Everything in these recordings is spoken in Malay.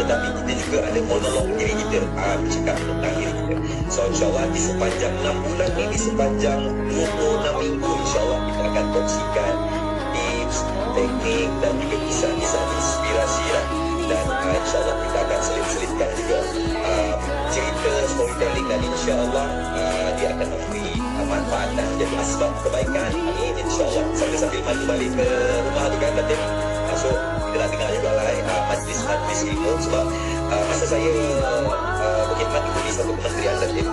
tetapi kita juga ada monolog diri kita, bercakap tentang diri kita. So insyaAllah di sepanjang 6 bulan ni, di sepanjang 26 minggu, insyaAllah kita akan kongsikan tips, teknik dan juga kisah-kisah inspirasi lah. Dan insyaAllah kita akan selip-selipkan juga cerita storytelling, dan insyaAllah dia akan memberi manfaat dan jadi asbab kebaikan. Amin, insyaAllah. Sambil maju balik ke rumah tu kan Datin. So kita nak dengar juga lah majlis-majlis ilmu, sebab masa saya berkhidmat di satu kementerian Datin,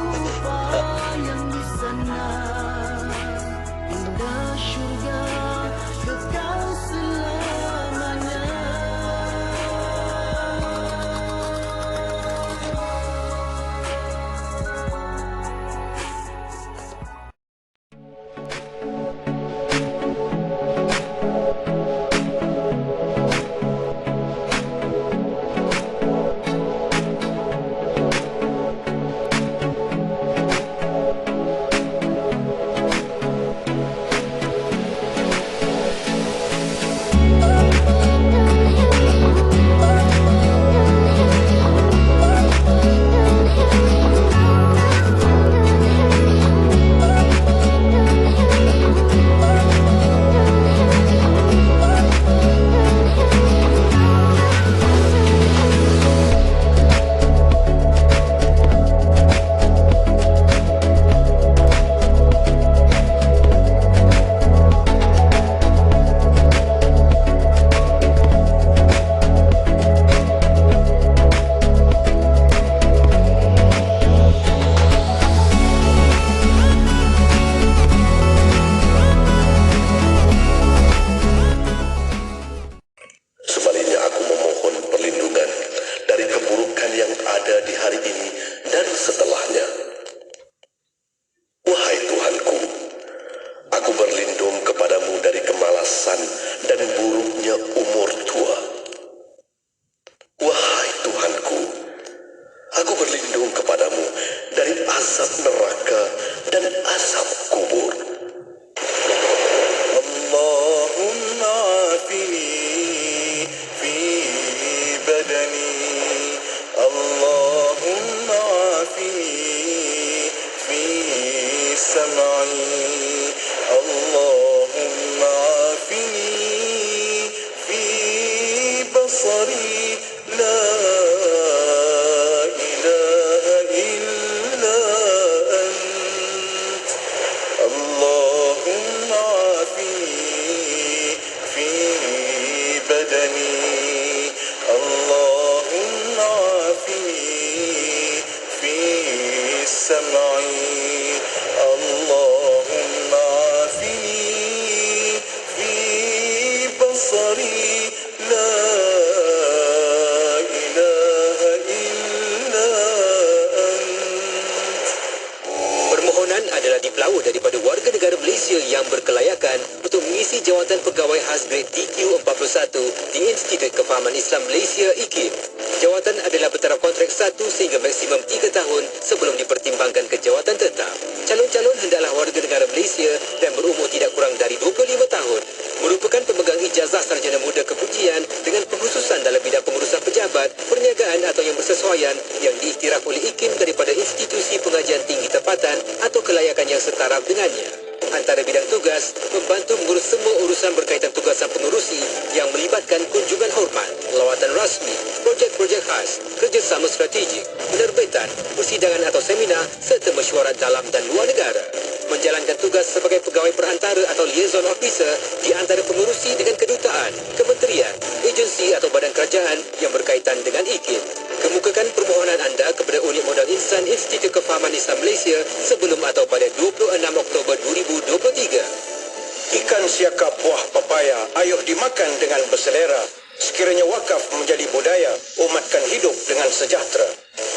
daripada warga negara Malaysia yang berkelayakan untuk mengisi jawatan pegawai khas grade DQ41 di Institut Kefahaman Islam Malaysia IKIM. Jawatan adalah bertaraf kontrak 1 sehingga maksimum 3 tahun sebelum dipertimbangkan ke jawatan tetap. Calon-calon hendaklah warga negara Malaysia dan berumur tidak kurang dari 25 tahun. Merupakan pemegang ijazah sarjana muda kepujian dengan pengkhususan dalam bidang pengurusan pejabat, perniagaan atau yang bersesuaian yang diiktiraf oleh IKIM daripada institusi pengajian tinggi tempatan atau kelayakan yang setara dengannya. Antara bidang tugas, membantu mengurus semua urusan berkaitan tugasan pengurusi yang melibatkan kunjungan hormat, lawatan rasmi, projek-projek khas, kerjasama strategik, penerbitan, persidangan atau seminar serta mesyuarat dalam dan luar negara. Menjalankan tugas sebagai pegawai perantara atau liaison officer di antara pengurusi dengan kedutaan, kementerian, agensi atau badan kerajaan yang berkaitan dengan IKIM. Kemukakan permohonan anda kepada Unit Modal Insan Institut Kefahaman Islam Malaysia sebelum atau pada 26 Oktober 2023. Ikan siakap buah papaya, ayuh dimakan dengan berselera. Sekiranya wakaf menjadi budaya, umatkan hidup dengan sejahtera.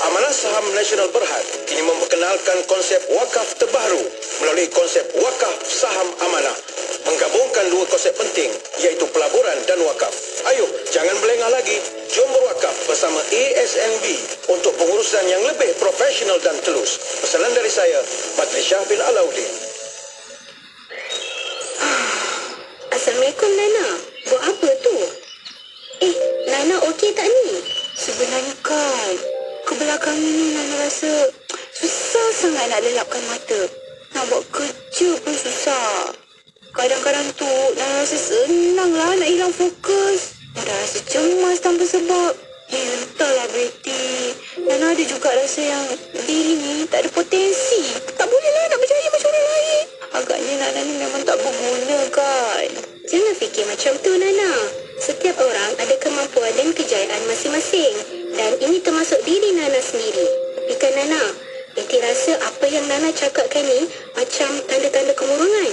Amanah Saham Nasional Berhad kini memperkenalkan konsep wakaf terbaru melalui konsep wakaf saham amanah. Menggabungkan dua konsep penting iaitu pelaburan dan wakaf. Ayuh, jangan melengah lagi. Jom berwakaf bersama ASNB untuk pengurusan yang lebih profesional dan telus. Pesanan dari saya, Madli Shah bin Alauddin. Assalamualaikum, Nana. Buat apa tu? Nana okey tak ni? Sebenarnya nak lelapkan mata. Nak buat kerja pun susah. Kadang-kadang tu Nana rasa senang lah nak hilang fokus. Nana rasa cemas tanpa sebab. Entahlah Betty. Nana ada juga rasa yang diri ni tak ada potensi. Tak boleh lah nak berjaya macam orang lain. Agaknya Nana ni memang tak berguna kan. Jangan fikir macam tu, Nana. Setiap orang ada kemampuan dan kejayaan masing-masing. Dan ini termasuk diri Nana sendiri. Bukan Nana. Betty rasa apa yang Nana cakapkan ni macam tanda-tanda kemurungan.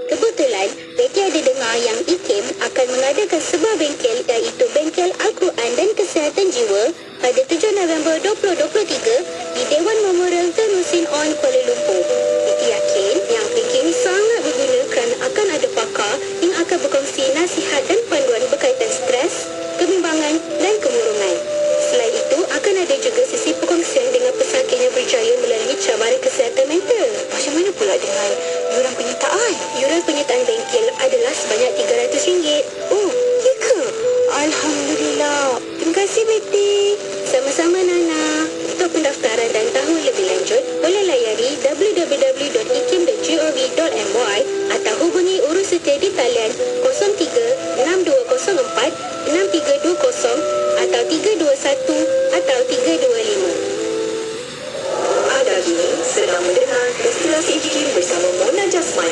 Kebetulan Betty ada dengar yang IKIM akan mengadakan sebuah bengkel iaitu Bengkel Al-Quran dan Kesihatan Jiwa pada 7 November 2023 di Dewan Memorial Tun Hussein On, Kuala Lumpur. Betty yakin yang bengkel ini sangat berguna kerana akan ada pakar yang akan berkongsi nasihat dan panduan berkaitan stres, kebimbangan dan kemurungan. Selain itu, akan ada juga sesi perkongsian dengan pesakit yang berjaya melalui cabaran kesihatan mental. Macam mana pula dengan yuran penyertaan? Yuran penyertaan bengkel adalah sebanyak RM300. Oh, ya ke? Alhamdulillah. Terima kasih Betty. Sama-sama Nana. Untuk pendaftaran dan tahu lebih lanjut, boleh layari www.ikim.gov.my atau hubungi urus setia di talian 03 6204 6320 atau 321 atau 325. Anda kini sedang mendengar Destinasi IKIM bersama Mona Jasman.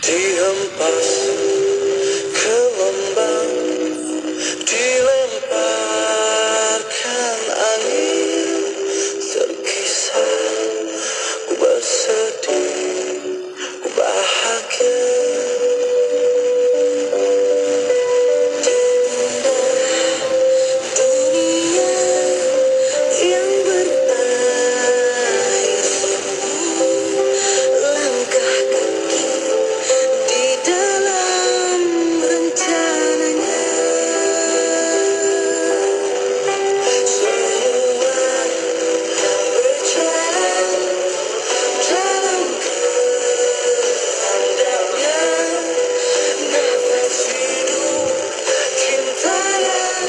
Dihempas ke lembang, dilemparkan angin, terkisah ku bersedih, ku bahagia. Dunia yang berair semu, langkah kaki di dalam rencananya. Semua berjalan dalam kehendaknya. Nafas hidup, cinta dan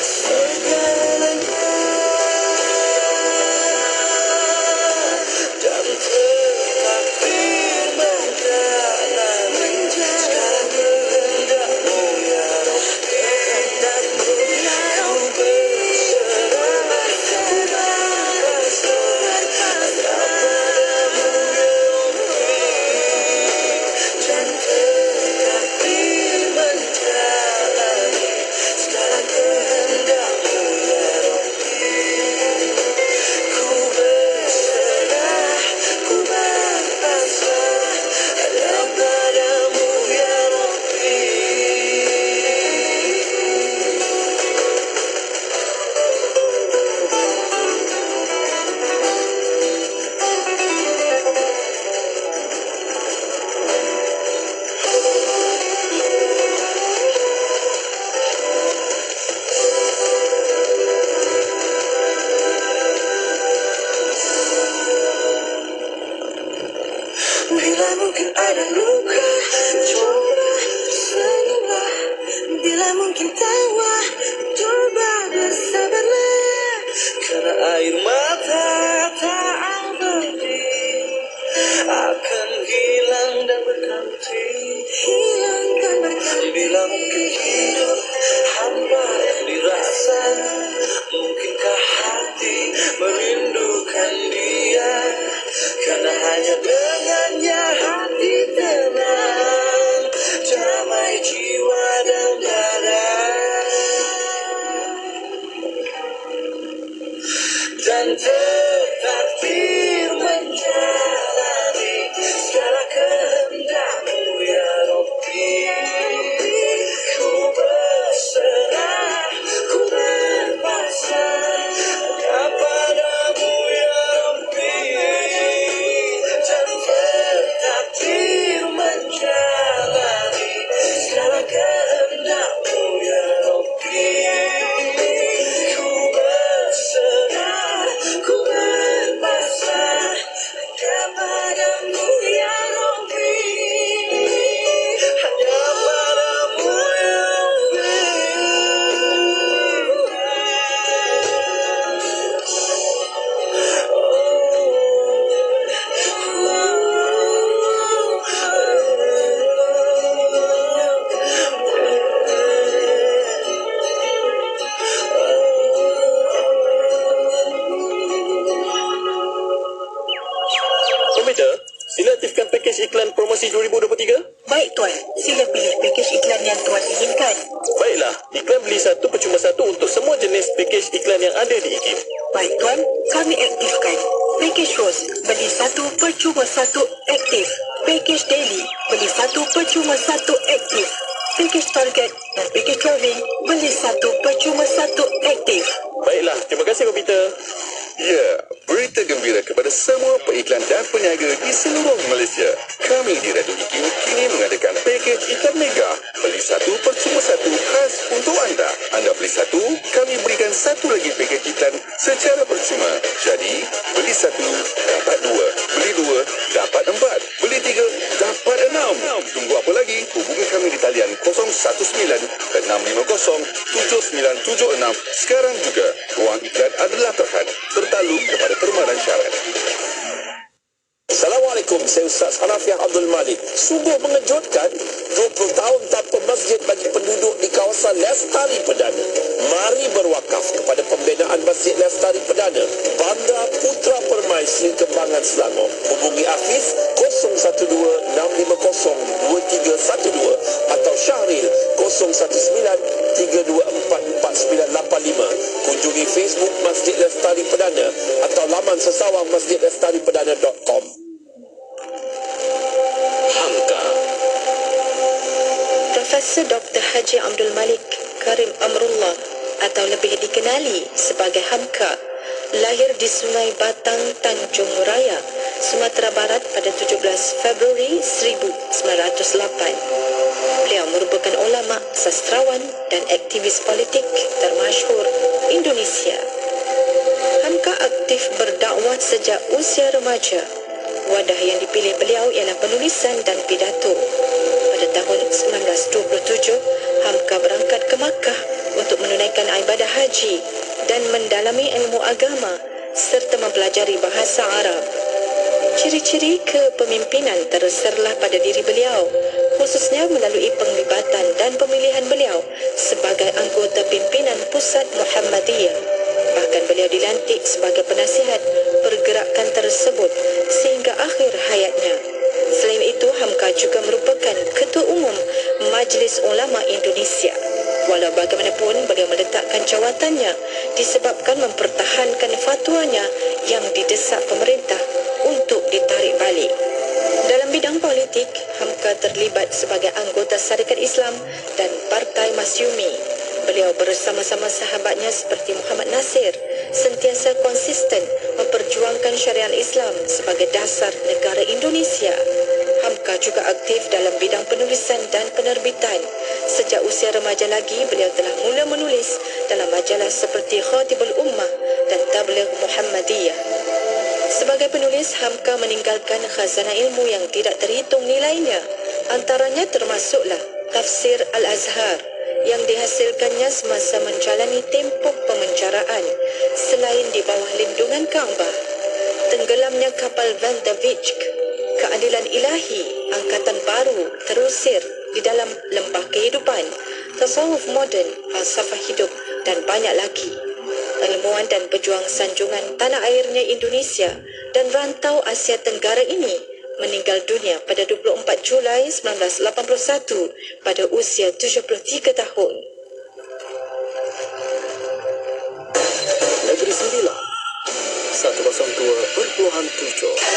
segalanya. Dan tertakdir menjalani segala kehendakmu ya Rabbi. Kau berserah, ku berpasrah hanya padamu ya Rabbi. Dan tertakdir menjalani segala kehendakmu ya Rabbi. Ku berserah, ku berpasrah hanya padamu ya Rabbi. Bila mungkin ada luka, coba senyumlah. Bila mungkin tawa, coba bersabarlah. Karena air mata tak abadi akan hilang dan berganti. Hilang dan berganti. Bila mungkin hidup hamba yang dirasa, mungkinkah hati merindukan dia? Karena hanya dengannya hati tenang, damai jiwa dan dada. Dan tertakdir menjalani segala kehendakmu ya Rabbi. Ku berserah, ku berpasrah hanya padamu ya Rabbi. Dan tertakdir menjalani segala kehendakmu ya Rabbi. Ku berserah, ku berpasrah hanya pakej iklan promosi 2023? Baik Tuan, sila pilih pakej iklan yang Tuan inginkan. Baiklah, iklan beli satu percuma satu untuk semua jenis pakej iklan yang ada di IKIM. Baik Tuan, kami aktifkan. Pakej Rose, beli satu percuma satu aktif. Pakej Daily, beli satu percuma satu aktif. Pakej Target dan pakej Travelling, beli satu percuma satu aktif. Baiklah, terima kasih Peter. Ya, berita gembira kepada semua peiklan dan peniaga di seluruh Malaysia. Kami di Radio IKIM kini mengadakan pakej iklan mega. Beli satu percuma satu khas untuk anda. Anda beli satu, kami berikan satu lagi pakej iklan secara percuma. Jadi, beli satu, dapat dua. Beli dua, dapat empat. Beli tiga, dapat enam. Tunggu apa lagi? Hubungi kami di talian 019-650-7976 sekarang juga. Ruang iklan adalah terhad. Tertakluk kepada permaran syarat. Assalamualaikum, saya Ustaz Hanafiah Abdul Malik. Sungguh mengejutkan, 20 tahun tanpa masjid bagi penduduk di kawasan Lestari Perdana. Mari berwakaf kepada pembinaan Masjid Lestari Perdana, Bandar Putra Permai, Seri Kembangan, Selangor. Hubungi Hafiz 012-650-2312 atau Syahril 019-324-4985. Kunjungi Facebook Masjid Lestari Perdana atau laman sesawang masjidlestariperdana.com. Hamka. Profesor Dr. Haji Abdul Malik Karim Amrullah atau lebih dikenali sebagai Hamka lahir di Sungai Batang, Tanjung Raya, Sumatera Barat pada 17 Februari 1908. Beliau merupakan ulama, sastrawan dan aktivis politik termasyhur Indonesia. Hamka aktif berdakwah sejak usia remaja. Wadah yang dipilih beliau ialah penulisan dan pidato. Pada tahun 1927, Hamka berangkat ke Makkah untuk menunaikan ibadah haji dan mendalami ilmu agama serta mempelajari bahasa Arab. Ciri-ciri kepemimpinan terserlah pada diri beliau, khususnya melalui penglibatan dan pemilihan beliau sebagai anggota pimpinan Pusat Muhammadiyah. Bahkan beliau dilantik sebagai penasihat pergerakan tersebut sehingga akhir hayatnya. Selain itu, Hamka juga merupakan Ketua Umum Majlis Ulama Indonesia. Walau bagaimanapun, beliau meletakkan jawatannya disebabkan mempertahankan fatwanya yang didesak pemerintah untuk ditarik balik. Dalam bidang politik, Hamka terlibat sebagai anggota Syarikat Islam dan Partai Masyumi. Beliau bersama-sama sahabatnya seperti Muhammad Nasir sentiasa konsisten memperjuangkan syariat Islam sebagai dasar negara Indonesia. Hamka juga aktif dalam bidang penulisan dan penerbitan. Sejak usia remaja lagi, beliau telah mula menulis dalam majalah seperti Khatibul Ummah dan Tabligh Muhammadiyah. Sebagai penulis, Hamka meninggalkan khazanah ilmu yang tidak terhitung nilainya. Antaranya termasuklah Tafsir Al-Azhar yang dihasilkannya semasa menjalani tempoh pemenjaraan selain di bawah lindungan Kaabah. Tenggelamnya kapal Van der Wijk, Keadilan Ilahi, Angkatan Baru terusir di dalam lembah kehidupan, tasawuf moden, falsafah hidup dan banyak lagi. Ilmuwan dan pejuang sanjungan tanah airnya Indonesia dan rantau Asia Tenggara ini meninggal dunia pada 24 Julai 1981 pada usia 73 tahun. Negeri Sembilan 102.7.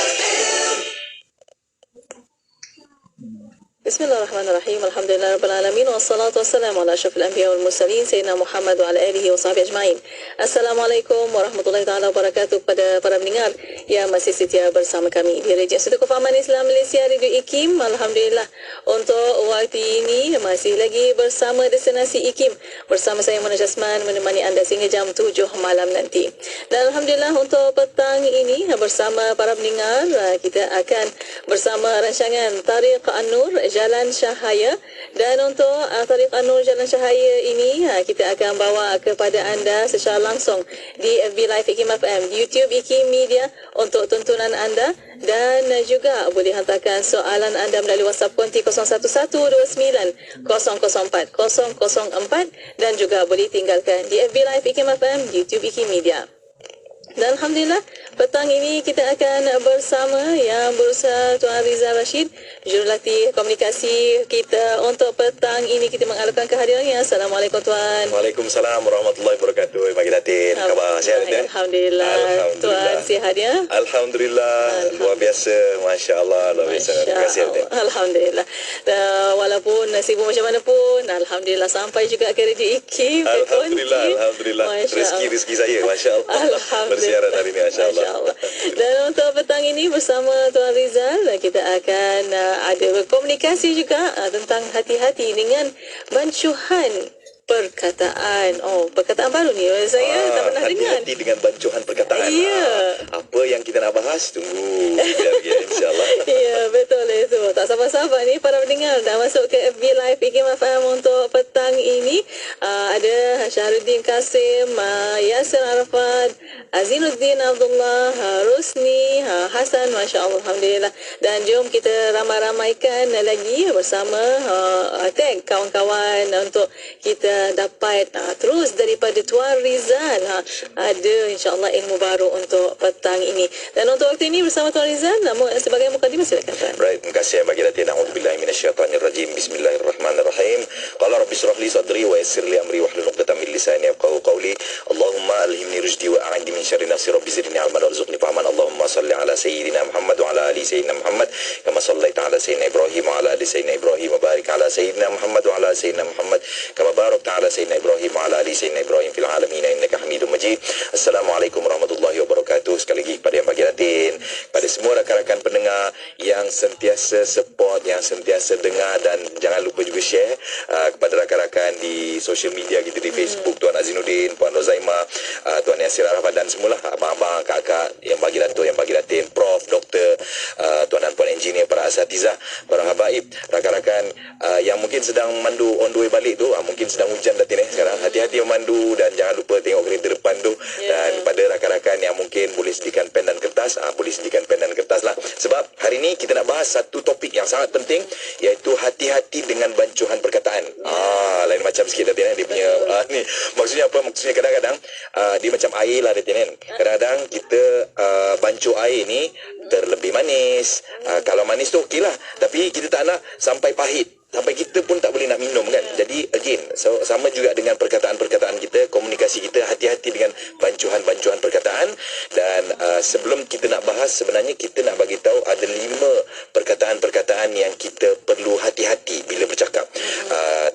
Bismillahirrahmanirrahim. Alhamdulillahirrahmanirrahim. Wassalatu wassalamu ala asyrafil anbiya wal mursalin Sayyidina Muhammad wa ala alihi wa sahbihi ajma'in. Assalamualaikum warahmatullahi ta'ala wabarakatuh kepada para pendengar yang masih setia bersama kami di Rejim Institut Kefahaman Islam Malaysia Radio IKIM. Alhamdulillah untuk waktu ini masih lagi bersama destinasi IKIM bersama saya Mona Jasman menemani anda sehingga jam 7 malam nanti. Dan Alhamdulillah untuk petang ini bersama para pendengar kita akan bersama rancangan Tariq An-Nur Jalan Cahaya, dan untuk Tariq An-Nur Jalan Cahaya ini kita akan bawa kepada anda secara langsung di FB Live IKIM FM, di YouTube IKIM Media untuk tontonan anda, dan juga boleh hantarkan soalan anda melalui WhatsApp konti 01129004 dan juga boleh tinggalkan di FB Live IKIM FM, di YouTube IKIM Media. Dan Alhamdulillah Petang ini kita akan bersama yang berusaha Tuan Rizal Rashid, jurulatih komunikasi kita. Untuk petang ini kita mengalahkan kehadirannya. Assalamualaikum Tuan. Waalaikumsalam warahmatullahi wabarakatuh. Bagi Datin, khabar sihat ya? Alhamdulillah. Tuan sihat ya? Alhamdulillah. Luar biasa. Masya Allah. Luar biasa. Terima kasih Datin. Alhamdulillah. Walaupun sibuk macam mana pun, Alhamdulillah sampai juga ke Radio IKIM. Alhamdulillah. Rezeki saya. Masya Allah. Alhamdulillah. Bersiaran hari ini. Masya Allah. Dan untuk petang ini bersama Tuan Rizal, kita akan ada berkomunikasi juga tentang hati-hati dengan bancuhan perkataan. Perkataan baru ni saya tak pernah dengar. Hati-hati dengan bancuhan perkataan. Ya. Apa yang kita nak bahas, tunggu. InsyaAllah. Ya, betul itu. Tak sabar-sabar ni para pendengar dah masuk ke FB Live IKIM FM untuk petang ini. Ada Syahruddin Kasim, Yasir Arafat, Azinuddin Abdullah, Rusni, Hasan, Masya Allah, Alhamdulillah. Dan jom kita ramai-ramaikan lagi bersama tag kawan-kawan untuk kita dapat terus daripada Tuan Rizal. Ada insyaAllah ilmu baru untuk petang ini. Dan untuk waktu ini bersama Tuan Rizal, sebagai mukadimah silakan Tuan. Baik, terima kasih bagi Datin. A'udzubillahi minasyaitanirrajim. Bismillahirrahmanirrahim. Qala rabbi shrah li sadri wa yassir li amri wahlul 'uqdatam min lisani yafqahu qawli. Allahumma alhimni rushdi wa a'inni min syarri nafsi rabbi zidni 'ilman warzuqni fahman. Allahumma salli ala sayyidina Muhammad wa ala ali sayyidina Muhammad kama sallaita ala sayyidina Ibrahim wa ala ali sayyidina Ibrahim wa barik ala sayyidina Muhammad wa ala sayyidina Muhammad kama barakta ala sayyidina Ibrahim wa ala ali sayyidina Ibrahim fil alamin innaka Hamidum Majid. Assalamualaikum warahmatullahi wabarakatuh. Sekali lagi kepada yang bagi Datin, pada semua rakan-rakan pendengar yang sentiasa support, yang sentiasa dengar, dan jangan lupa juga share kepada rakan-rakan di social media kita, di Facebook, Tuan Azinuddin, Puan Rozaima, Tuan Yasir Arafat dan semualah abang-abang, kakak yang bagi Datuk, yang bagi Datin, Prof, Doktor, Tuan dan Puan Engineer, para asatizah, para habaib, rakan-rakan yang mungkin sedang mandu on the way balik tu, mungkin sedang hujan Datin sekarang, hati-hati memandu dan jangan lupa tengok kereta depan tu. Dan pada rakan-rakan yang mungkin boleh sediakan pen dan kertas, boleh sediakan pen dan kertas lah, sebab hari ni kita nak bahas satu topik yang sangat penting, iaitu hati-hati dengan bancuhan perkataan. Lain macam sikit Datin dia punya ni. Maksudnya apa? Maksudnya kadang-kadang dia macam air lah Datin kan. Kadang-kadang kita bancuh air ni terlebih manis. Kalau manis tu okey lah, tapi kita tak nak sampai pahit, sampai kita pun tak boleh nak minum kan. Jadi again, sama juga dengan perkataan-perkataan kita, komunikasi kita, hati-hati dengan bancuhan-bancuhan perkataan. Dan sebelum kita nak bahas, sebenarnya kita nak bagi tahu ada 5 perkataan-perkataan yang kita perlu hati-hati bila bercakap.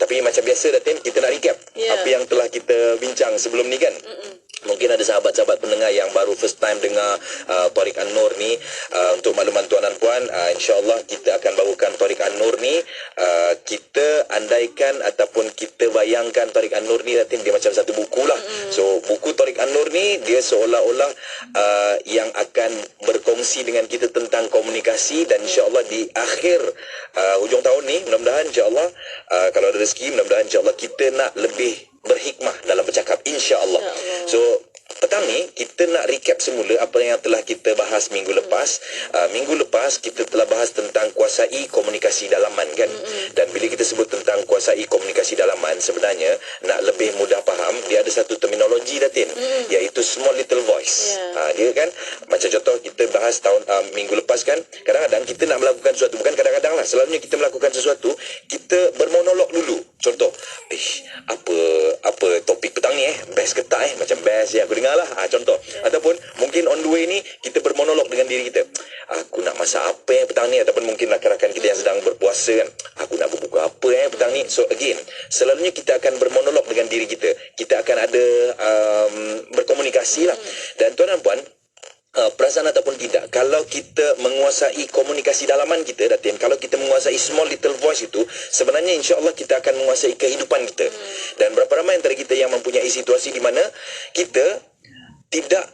Tapi macam biasa Datin, kita nak recap apa yang telah kita bincang sebelum ni kan. Mungkin ada sahabat-sahabat pendengar yang baru first time dengar Tariq An-Nur ni. Untuk makluman tuan dan puan, insyaAllah kita akan bawakan Tariq An-Nur ni. Kita andaikan ataupun kita bayangkan Tariq An-Nur ni Datin, dia macam satu buku lah. So buku Tariq An-Nur ni dia seolah-olah yang akan berkongsi dengan kita tentang komunikasi. Dan insyaAllah di akhir hujung tahun ni, mudah-mudahan insyaAllah kalau ada rezeki, mudah-mudahan insyaAllah kita nak lebih berhikmah dalam bercakap, insya-Allah. So petang ni kita nak recap semula apa yang telah kita bahas minggu lepas. Minggu lepas kita telah bahas tentang kuasai komunikasi dalaman kan. Dan bila kita sebut tentang kuasai komunikasi dalaman, sebenarnya nak lebih mudah faham, dia ada satu terminologi Datin, iaitu small little voice. Dia kan macam contoh kita bahas minggu lepas kan, kadang-kadang kita nak melakukan sesuatu, bukan kadang-kadang lah, selalunya kita melakukan sesuatu, kita bermonolog dulu. Contoh, apa topik petang ni best ke tak macam best aku dengar lah, contoh. Ataupun mungkin on the way ni kita bermonolog dengan diri kita, aku nak masak apa petang ni. Ataupun mungkin rakan-rakan kita yang sedang berpuasa kan, aku nak berbuka apa petang ni. So again, selalunya kita akan bermonolog dengan diri kita, kita akan ada berkomunikasi lah. Dan tuan dan puan, perasan ataupun tidak, kalau kita menguasai komunikasi dalaman kita Datin, kalau kita menguasai small little voice itu, sebenarnya insya-Allah kita akan menguasai kehidupan kita. Dan berapa ramai antara kita yang mempunyai situasi di mana kita tidak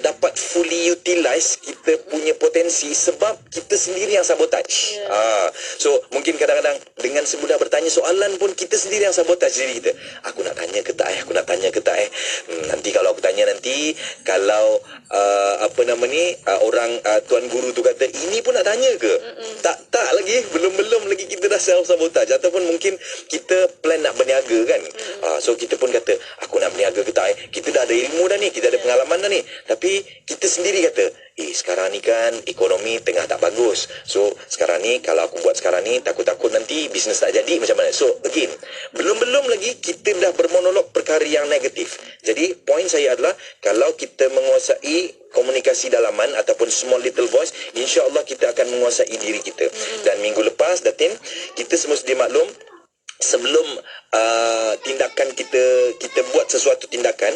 dapat fully utilize kita punya potensi sebab kita sendiri yang sabotage. So mungkin kadang-kadang dengan semudah bertanya soalan pun kita sendiri yang sabotage diri kita. Aku nak tanya ke tak aku nak tanya ke tak nanti kalau aku tanya, nanti kalau orang tuan guru tu kata ini pun nak tanya ke? Tak lagi, belum lagi kita dah self sabotage. Ataupun mungkin kita plan nak berniaga kan. So kita pun kata aku nak berniaga ke tak kita dah ada ilmu dah ni, kita ada pengalaman dah ni. Tapi kita sendiri kata, sekarang ni kan ekonomi tengah tak bagus. So sekarang ni kalau aku buat sekarang ni, takut-takut nanti bisnes tak jadi, macam mana? So again, belum lagi kita dah bermonolog perkara yang negatif. Jadi poin saya adalah, kalau kita menguasai komunikasi dalaman ataupun small little voice, insya-Allah kita akan menguasai diri kita. Dan minggu lepas, Datin, kita semua sedia maklum, sebelum tindakan kita buat sesuatu tindakan,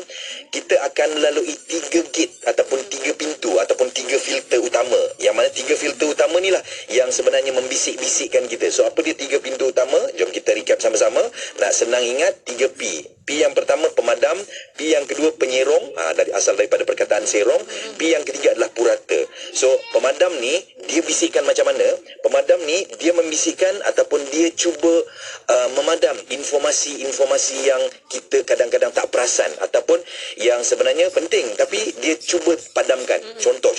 kita akan melalui 3 gate ataupun 3 pintu ataupun 3 filter utama. Yang mana 3 filter utama ni lah yang sebenarnya membisik-bisikkan kita. So apa dia 3 pintu utama? Jom kita recap sama-sama. Nak senang ingat, 3 P. P yang pertama pemadam, P yang kedua penyerong, asal daripada perkataan serong, P yang ketiga adalah purata. So pemadam ni dia bisikkan macam mana? Pemadam ni dia membisikkan ataupun dia cuba memadam informasi-informasi yang kita kadang-kadang tak perasan ataupun yang sebenarnya penting tapi dia cuba padamkan. Contoh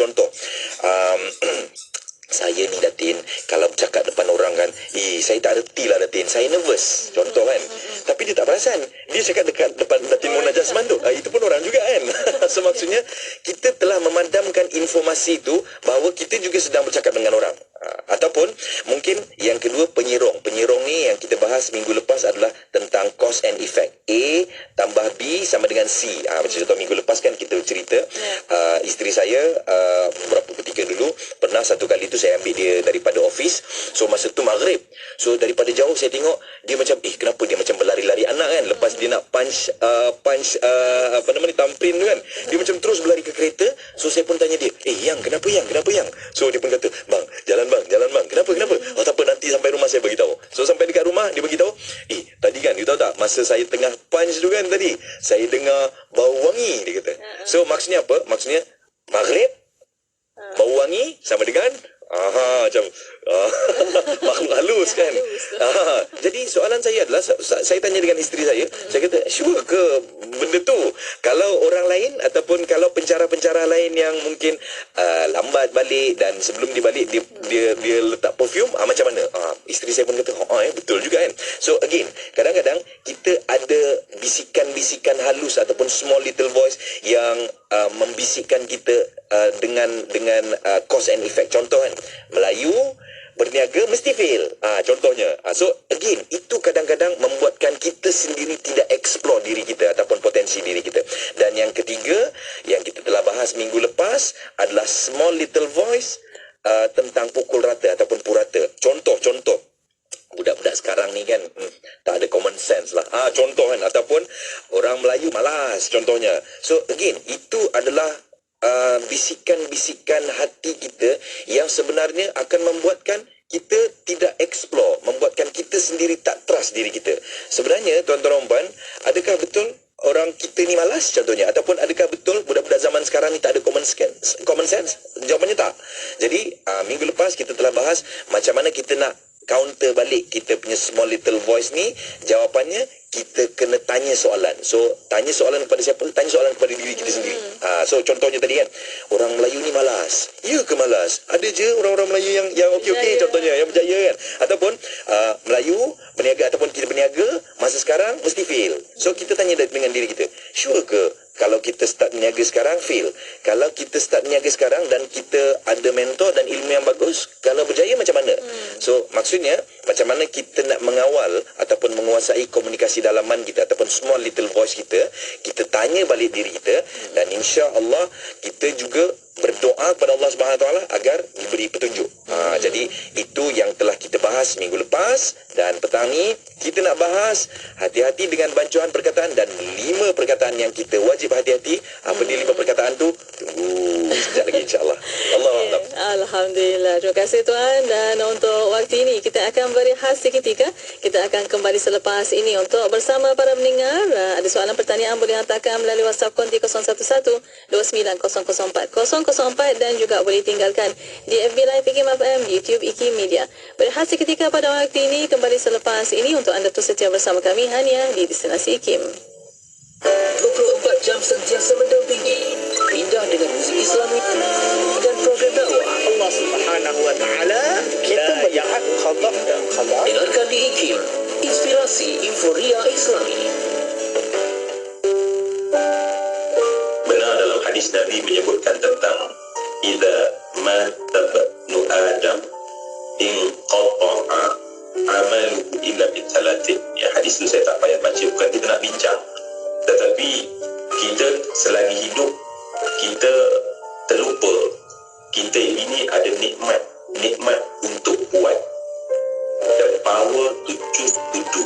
saya ni, Datin, kalau bercakap depan orang kan, saya tak reti lah, Datin, saya nervous, contoh kan. Tapi dia tak perasan, dia cakap dekat depan Datin Mona Jasman tu, itu pun orang juga kan. So maksudnya kita telah memadamkan informasi tu bahawa kita juga sedang bercakap dengan orang. Ataupun mungkin yang kedua penyerong. Penyerong ni yang kita bahas minggu lepas adalah tentang cause and effect. A tambah B sama dengan C. Macam contoh minggu lepas kan kita cerita, isteri saya beberapa ketika dulu pernah satu kali tu saya ambil dia daripada office. So masa tu maghrib. So daripada jauh saya tengok dia macam kenapa dia macam berlari-lari anak kan. Lepas dia nak punch thumbprint tu kan, dia macam terus berlari ke kereta. So saya pun tanya dia, kenapa yang? So dia pun kata, jalan bang, kenapa? Oh tak apa, nanti sampai rumah saya beritahu. So sampai dekat rumah dia beritahu, tadi kan you tahu tak, masa saya tengah punch tu kan tadi, saya dengar bau wangi, dia kata. So maksudnya apa? Maksudnya maghrib, bau wangi sama dengan macam makhluk halus kan. Jadi soalan saya adalah, saya tanya dengan isteri saya kata, sure ke benda tu? Kalau orang lain ataupun kalau pencara-pencara lain yang mungkin lambat balik dan sebelum dia balik dia letak perfume, macam mana? Isteri saya pun kata, betul juga kan. So again, kadang-kadang kita ada bisikan-bisikan halus ataupun small little voice yang membisikkan kita dengan cause and effect. Contoh kan, Melayu berniaga mesti fail, contohnya. So again, itu kadang-kadang membuatkan kita sendiri tidak explore diri kita ataupun potensi diri kita. Dan yang ketiga yang kita telah bahas minggu lepas adalah small little voice tentang pukul rata ataupun purata. Contoh budak-budak sekarang ni kan tak ada common sense lah, contoh kan, ataupun orang Melayu malas, contohnya. So again, itu adalah bisikan-bisikan hati kita yang sebenarnya akan membuatkan kita tidak explore, membuatkan kita sendiri tak trust diri kita. Sebenarnya tuan-tuan dan puan, adakah betul orang kita ni malas contohnya, ataupun adakah betul budak-budak zaman sekarang ni tak ada common sense? Jawapannya tak. Jadi minggu lepas kita telah bahas macam mana kita nak counter balik kita punya small little voice ni. Jawapannya kita kena tanya soalan. So tanya soalan kepada siapa? Tanya soalan kepada diri kita sendiri. So contohnya tadi kan, orang Melayu ni malas. Ya ke malas? Ada je orang-orang Melayu yang okey-okey, contohnya yang berjaya kan. Ataupun Melayu berniaga ataupun kita berniaga masa sekarang mesti fail. So kita tanya dengan diri kita, sure ke kalau kita start niaga sekarang fail? Kalau kita start niaga sekarang dan kita ada mentor dan ilmu yang bagus, kalau berjaya macam mana? So maksudnya macam mana kita nak mengawal ataupun menguasai komunikasi dalaman kita ataupun small little voice kita tanya balik diri kita, dan insya-Allah kita juga berdoa kepada Allah Subhanahu Wa Taala agar diberi petunjuk. Jadi itu yang telah kita bahas minggu lepas, dan petang ni kita nak bahas hati-hati dengan bancuan perkataan dan 5 perkataan yang kita wajib hati-hati. Apa dia 5 perkataan tu? Tunggu sekejap lagi insya-Allah. Allahuakbar. Alhamdulillah. Terima kasih tuan, dan untuk waktu ini kita akan berehat seketika. Kita akan kembali selepas ini untuk bersama para pendengar. Ada soalan pertanyaan boleh hantarkan melalui WhatsApp konti 011 29004004 dan juga boleh tinggalkan di FB Live IKIM FM, di YouTube IKIM Media. Berehat seketika pada waktu ini, kembali selepas ini untuk anda terus setia bersama kami hanya di Destinasi IKIM. 24 jam sentiasa mendampingi, indah dengan muzik Islami dan program dakwah Allah Subhanahu Wa Taala. Kita melihat khabar dan khabar. Dengarkan di IKIM, inspirasi inforia Islami. Benar dalam hadis hadis Nabi menyebutkan tentang idza mata ibnu Adam in qata'a amaluhu illa bi thalathin. Ya, hadis itu saya tak payah baca, bukan kita nak bincang, tetapi kita selagi hidup kita terlupa kita ini ada nikmat untuk buat, dan power to choose to do,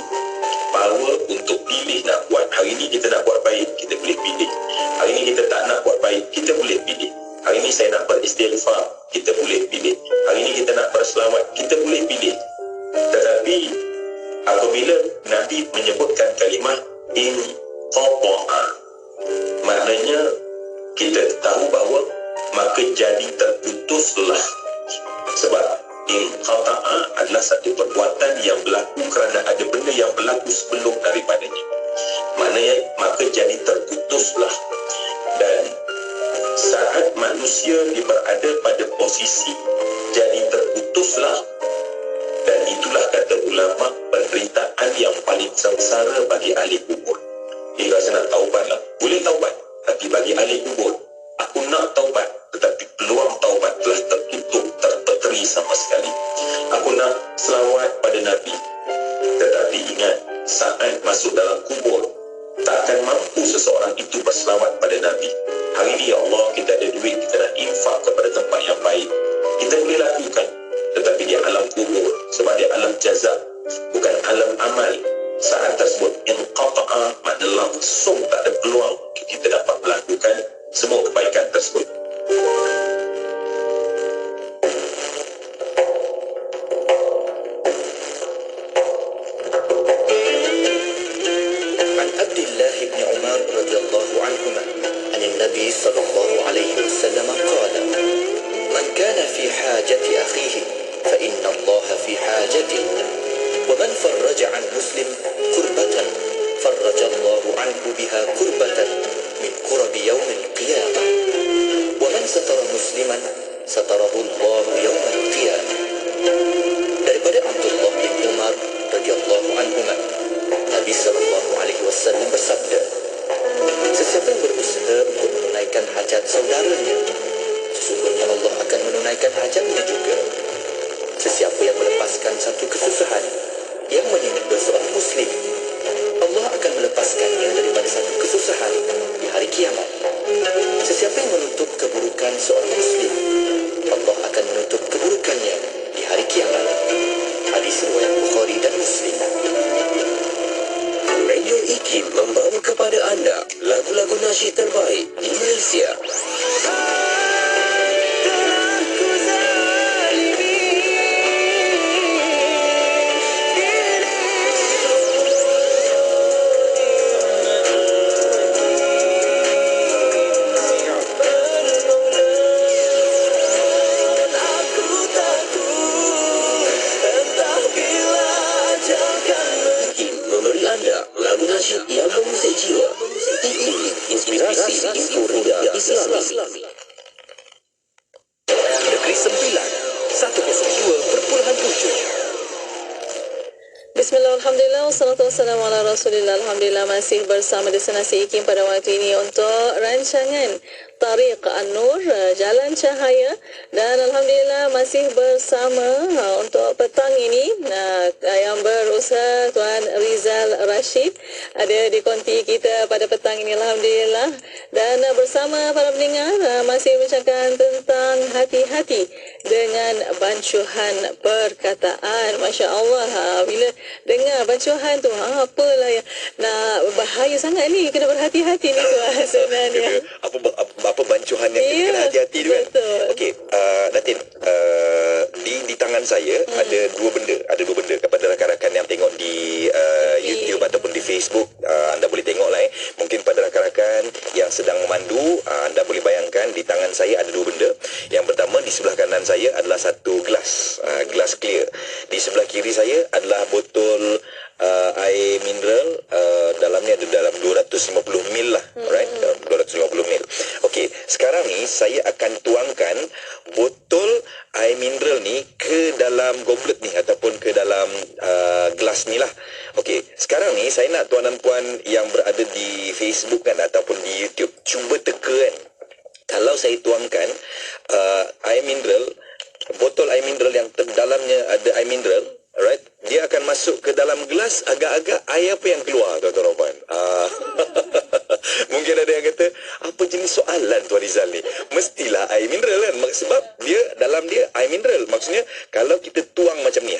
power untuk pilih nak buat. Hari ini kita nak buat baik, kita boleh pilih. Hari ini kita tak nak buat baik, kita boleh pilih. Hari ini saya nak beristighfar, kita boleh pilih. Hari ini kita nak berselawat, kita boleh pilih. Tetapi apabila Nabi menyebutkan kalimah in qata'a, maknanya kita tahu bahawa maka jadi terputuslah. Sebab in qata'a adalah satu perbuatan yang berlaku kerana ada benda yang berlaku sebelum daripadanya. Maknanya maka jadi terputuslah. Dan saat manusia berada pada posisi jadi terputuslah, dan itulah kata ulama penderitaan yang paling sengsara bagi ahli kubur. Dia rasa nak taubatlah, boleh taubat, tapi bagi ahli kubur, aku nak taubat, tetapi peluang taubat telah tertutup, terpeteri sama sekali. Aku nak selawat pada Nabi, tetapi ingat, saat masuk dalam kubur, takkan mampu seseorang itu berselawat pada Nabi. Hari ini ya Allah, kita ada duit, kita nak infak kepada tempat yang baik, kita boleh lakukan, tetapi dia alam kubur, sebab dia alam jazab, bukan alam amal. Saat tersebut inqata'a, maknanya langsung tak ada peluang kita dapat melakukan semua kebaikan tersebut. عن عبد الله بن عمر رضي الله عنهما عن النبي صلى الله عليه وسلم قال: من كان في حاجة أخيه فإن الله في حاجته، ومن فرج عن مسلم كربة فرج الله عنه بها كربة من كرب يوم القيامة، ومن ستر مسلما ستره الله يوم القيامة. Daripada Abdullah bin Umar radhiyallahu anhuma, Nabi sallallahu alaihi wasallam bersabda, sesiapa yang berusaha untuk menunaikan hajat saudaranya, sesungguhnya Allah akan menunaikan hajatnya juga. Sesiapa yang melepaskan satu kesusahan yang menimpa seorang muslim, Allah akan melepaskannya daripada satu kesusahan di hari kiamat. Sesiapa yang menutup keburukan seorang muslim, Allah akan menutup keburukannya di hari kiamat. Hadis riwayat Bukhari dan Muslim. Radio IKIM membawa kepada anda lagu-lagu nasyid terbaik di Malaysia. Lagu nasyid yang mengusik jiwa, diiringi inspirasi info muda Islami. Negeri Sembilan 102.7. Bismillah, alhamdulillah, wassalatu wassalamu ala rasulillah. Alhamdulillah, masih bersama destinasi IKIM pada waktu ini untuk rancangan Tariq An-Nur, Jalan Cahaya, dan alhamdulillah masih bersama untuk petang ini yang berusaha Tuan Rizal Rashid ada di konti kita pada petang ini, alhamdulillah. Dan bersama para pendengar masih bincangkan tentang hati-hati dengan bancuhan perkataan. Masya Allah, bila dengar bancuhan tu, apalah ya, nak bahaya sangat ni, kena berhati-hati ni tu sebenarnya. Apa bancuhan yang kita kena hati-hati tu kan. Okey, Datin, di tangan saya ada dua benda kepada rakan-rakan yang tengok di YouTube ataupun di Facebook. Anda boleh tengok lah mungkin pada rakan-rakan yang sedang memandu, anda boleh bayangkan di tangan saya ada dua benda. Yang pertama, di sebelah kanan saya adalah satu gelas clear. Di sebelah kiri saya adalah botol air mineral, dalamnya ada dalam 250 ml lah, right? 250 ml. Okey, sekarang ni saya akan tuangkan botol air mineral ni ke dalam goblet ni ataupun ke dalam gelas ni lah. Okey, sekarang ni saya nak tuan dan puan yang berada di Facebook kan ataupun di YouTube cuba teka kan. kalau saya tuangkan air mineral, botol air mineral yang dalamnya ada air mineral, alright, dia akan masuk ke dalam gelas, agak-agak air apa yang keluar, tuan-tuan dan puan? Mungkin ada yang kata, apa jenis soalan Tuan Rizal ni? Mestilah air mineral kan? Sebab dia dalam dia air mineral. Maksudnya kalau kita tuang macam ni,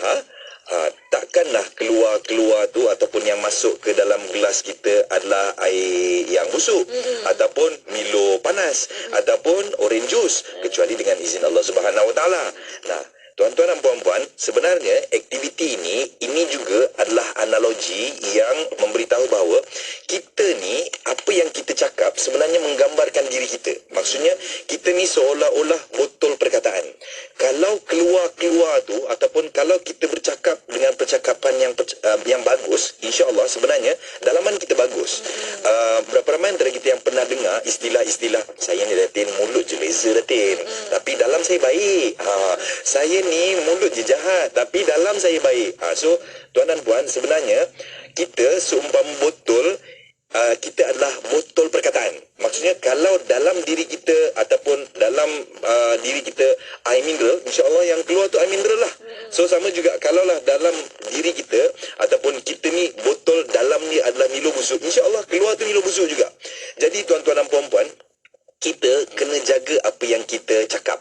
takkanlah keluar tu ataupun yang masuk ke dalam gelas kita adalah air yang busuk, ataupun Milo panas, ataupun orange juice, kecuali dengan izin Allah Subhanahu Wa Taala. Nah, tuan-tuan dan puan-puan, sebenarnya aktiviti ini juga adalah analogi yang memberitahu bahawa kita ni, apa yang kita cakap sebenarnya menggambarkan diri kita. Maksudnya, kita ni seolah-olah botol perkataan. Kalau keluar tu, ataupun kalau kita bercakap dengan percakapan yang bagus, insya-Allah sebenarnya dalaman kita bagus. Berapa ramai antara kita yang pernah dengar istilah-istilah, saya ni Datin, mulut je beza Datin, tapi dalam saya baik. Saya ni mulut je jahat, tapi dalam saya baik. So, tuan dan puan, sebenarnya kita seumpama botol, kita adalah botol perkataan. Maksudnya kalau dalam diri kita ataupun dalam diri kita air mineral, insya-Allah yang keluar tu air mineral lah. So sama juga kalaulah dalam diri kita ataupun kita ni botol, dalam ni adalah Milo busuk, insya-Allah keluar tu Milo busuk juga. Jadi tuan-tuan dan puan-puan, kita kena jaga apa yang kita cakap.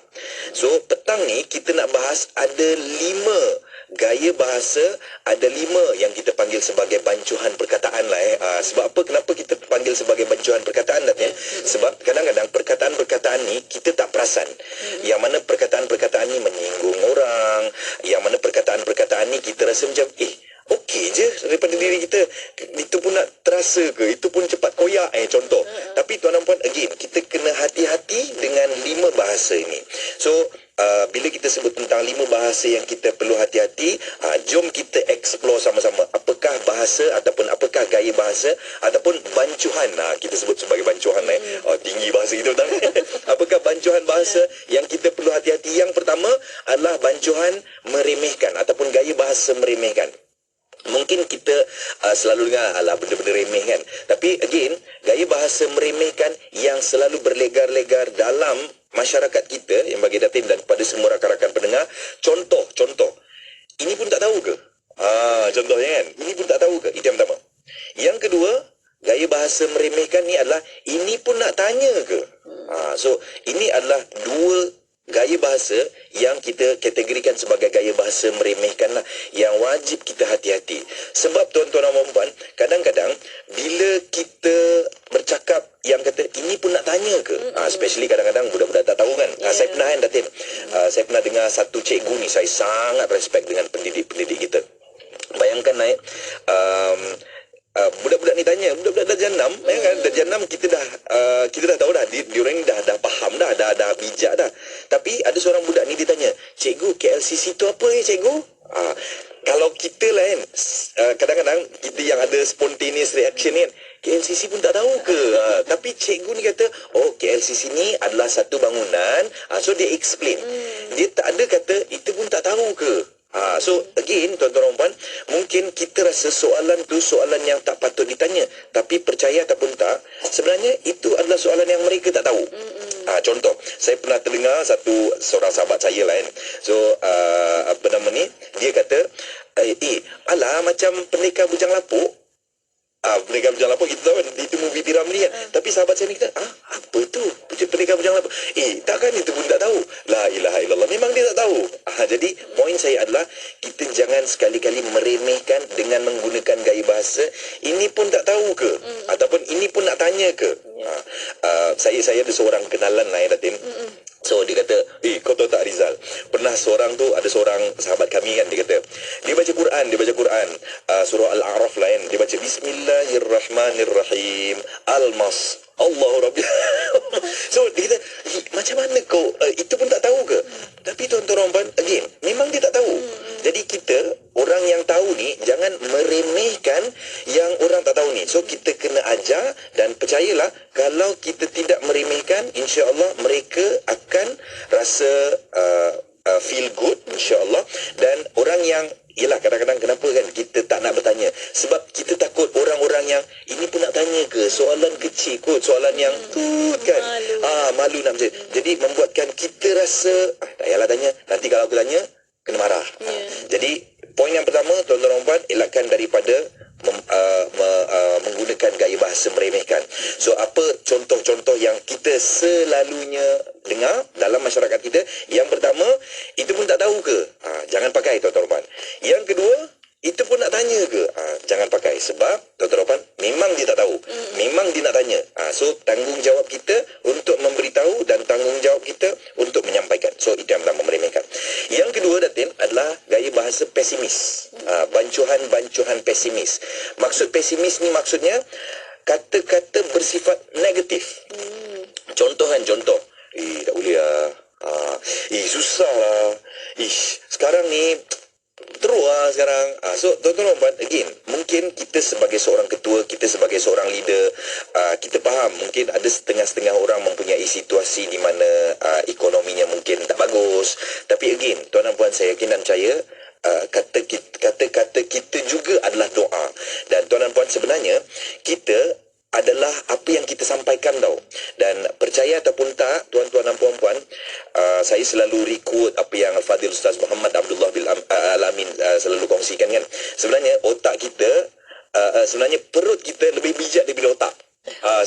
So petang ni kita nak bahas ada 5 gaya bahasa, ada 5 yang kita panggil sebagai bancuhan perkataan lah. Sebab apa? Kenapa kita panggil sebagai bancuhan perkataan? Sebab kadang-kadang perkataan-perkataan ni kita tak perasan. Yang mana perkataan-perkataan ni menyinggung orang, yang mana perkataan-perkataan ni kita rasa macam okey je daripada diri kita. Itu pun nak terasa ke? Itu pun cepat koyak contoh. Tapi tuan dan puan, again, kita kena hati-hati dengan 5 bahasa ini. So bila kita sebut tentang 5 bahasa yang kita perlu hati-hati, jom kita explore sama-sama. Apakah bahasa ataupun apakah gaya bahasa ataupun bancuhan, kita sebut sebagai bancuhan tinggi bahasa kita betul. Apakah bancuhan bahasa yang kita perlu hati-hati? Yang pertama adalah bancuhan meremehkan ataupun gaya bahasa meremehkan. Mungkin kita selalu dengar alah benda-benda remeh kan. Tapi again, gaya bahasa meremehkan yang selalu berlegar-legar dalam masyarakat kita yang bagi Datin dan kepada semua rakan-rakan pendengar. Contoh. Ini pun tak tahu ke? Contohnya kan, ini pun tak tahu ke? Itu yang pertama. Yang kedua, gaya bahasa meremehkan ni adalah ini pun nak tanya ke? So ini adalah 2 gaya bahasa yang kita kategorikan sebagai gaya bahasa meremehkan lah, yang wajib kita hati-hati. Sebab tuan-tuan dan puan-puan, kadang-kadang bila kita bercakap yang kata ini pun nak tanya ke, especially kadang-kadang budak-budak tak tahu kan. Saya pernah Datin, saya pernah dengar satu cikgu ni, saya sangat respect dengan pendidik-pendidik kita. Bayangkan budak-budak ni tanya, budak-budak darjah 6 kan, darjah 6 kita dah tahu dah diorang ni dah faham dah bijak dah. Tapi ada seorang budak ni dia tanya, "Cikgu, KLCC tu apa ya cikgu?" Kalau kita lah kan, kadang-kadang kita yang ada spontaneous reaction ni kan, KLCC pun tak tahu ke? Tapi cikgu ni kata, KLCC ni adalah satu bangunan. So dia explain. Dia tak ada kata itu pun tak tahu ke? So again, tuan-tuan dan puan, mungkin kita rasa soalan tu soalan yang tak patut ditanya, tapi percaya ataupun tak, sebenarnya itu adalah soalan yang mereka tak tahu. Contoh, saya pernah terdengar seorang sahabat saya lah kan. So apa nama ni, dia kata alah macam Pendekar Bujang Lapuk. Pendekar Bujang Lapuk kita tahu kan, itu movie P.Ramlee kan. Tapi sahabat saya ni kata, apa tu Pendekar Bujang Lapuk? Takkan itu pun tak tahu. La ilaha illallah, memang dia tak tahu. Jadi poin saya adalah kita jangan sekali-kali meremehkan dengan menggunakan gaya bahasa ini pun tak tahu ke, ataupun ini pun nak tanya ke. Saya ada seorang kenalan lah Datin. So dia kata, kau tahu tak Rizal, pernah ada seorang sahabat kami kan, dia kata dia baca Quran, surah Al-A'raf lah kan, dia baca Bismillahirrahmanirrahim, Al-Mas, Allahu Rabbi. So dia kata, macam mana kau itu pun tak tahu ke? Tapi tuan-tuan again, memang dia tak tahu. Jadi kita, orang yang tahu ni, jangan meremehkan yang orang tak tahu ni. So kita kena ajar, dan percayalah, kalau kita tidak meremehkan, insya-Allah mereka akan rasa feel good, insya-Allah. Dan orang yang Yelah, kadang-kadang kenapa kan kita tak nak bertanya? Sebab kita takut orang-orang yang ini pun nak tanya ke? Soalan kecil kot, soalan yang kan. Malu nak bertanya. Jadi membuatkan kita rasa tak payahlah tanya. Nanti kalau aku tanya kena marah. Jadi poin yang pertama, tuan-tuan dan puan, elakkan daripada menggunakan gaya bahasa meremehkan. So apa contoh-contoh yang kita selalunya dengar dalam masyarakat kita? Yang pertama, itu pun tak tahu ke? Jangan pakai, tuan-tuan dan puan. Yang kedua, itu pun nak tanya ke? Jangan pakai. Sebab tuan-tuan dan puan, memang dia tak tahu. Memang dia nak tanya. So tanggungjawab kita untuk memberitahu dan tanggungjawab kita untuk menyampaikan. So itu yang pertama, meremehkan. Yang kedua, Datin, adalah gaya bahasa pesimis. Bancuhan-bancuhan pesimis. Maksud pesimis ni maksudnya kata-kata bersifat negatif. Contoh. Tak boleh lah. Susah lah. Sekarang ni teruk lah sekarang. So tuan-tuan dan puan, again, mungkin kita sebagai seorang ketua, kita sebagai seorang leader, kita faham mungkin ada setengah-setengah orang mempunyai situasi di mana ekonominya mungkin tak bagus. Tapi again, tuan dan puan, saya yakin dan percaya kata-kata kita juga adalah doa. Dan tuan dan puan, sebenarnya kita adalah apa yang kita sampaikan tau. Dan percaya ataupun tak, tuan-tuan dan puan-puan, saya selalu requote apa yang Al-Fadhil Ustaz Muhammad Abdullah bin Al-Amin selalu kongsikan kan. Sebenarnya otak kita, sebenarnya perut kita lebih bijak daripada otak.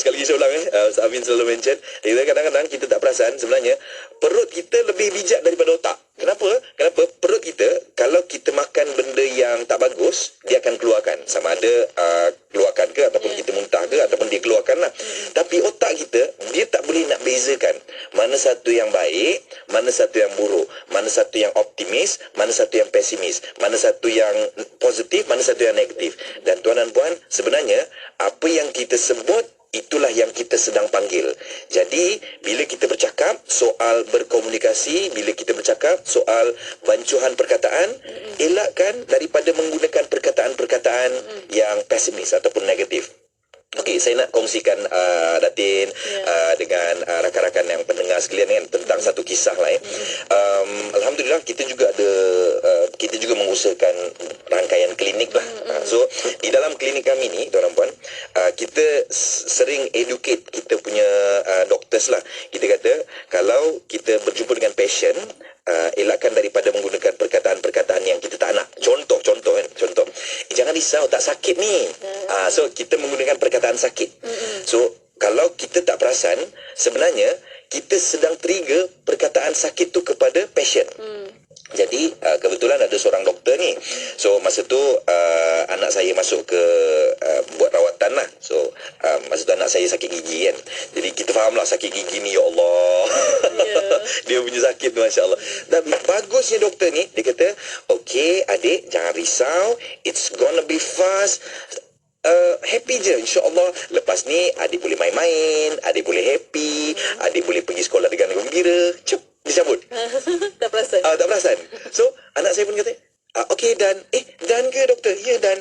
Sekali lagi saya ulang Ustaz Amin selalu mention, kadang-kadang kita tak perasan sebenarnya perut kita lebih bijak daripada otak. Kenapa? Perut kita, kalau kita makan benda yang tak bagus, dia akan keluarkan. Sama ada keluarkan ke, ataupun kita muntah ke, ataupun dia keluarkan lah. Tapi otak kita, dia tak boleh nak bezakan mana satu yang baik, mana satu yang buruk, mana satu yang optimis, mana satu yang pesimis, mana satu yang positif, mana satu yang negatif. Dan tuan dan puan, sebenarnya apa yang kita sebut, itulah yang kita sedang panggil. Jadi, bila kita bercakap soal berkomunikasi, bila kita bercakap soal bancuhan perkataan, elakkan daripada menggunakan perkataan-perkataan yang pesimis ataupun negatif. Okey, saya nak kongsikan Datin dengan rakan-rakan yang pendengar sekalian kan, tentang satu kisah lah. Alhamdulillah kita juga ada kita juga mengusahakan rangkaian klinik lah. So di dalam klinik kami ni, tuan dan puan, kita sering educate kita punya doctors lah. Kita kata kalau kita berjumpa dengan patient, elakkan daripada menggunakan perkataan-perkataan yang kita tak nak. Contoh kan, jangan risau, tak sakit ni. So kita menggunakan perkataan sakit. So kalau kita tak perasan, sebenarnya kita sedang trigger perkataan sakit tu kepada patient. Jadi kebetulan ada seorang doktor ni. So masa tu anak saya masuk ke buat rawatan lah. So masa tu anak saya sakit gigi kan. Jadi kita faham lah sakit gigi ni, ya Allah. Dia punya sakit tu, Masya Allah. Dan bagusnya doktor ni, dia kata, okay adik, jangan risau, it's gonna be fast. Happy je, insyaAllah. Lepas ni adik boleh main-main, adik boleh happy, adik boleh pergi sekolah dengan gembira. Dicabut. Tak perasan. Tak perasan. So anak saya pun kata, okey Dan. Dan ke doktor? Ya Dan.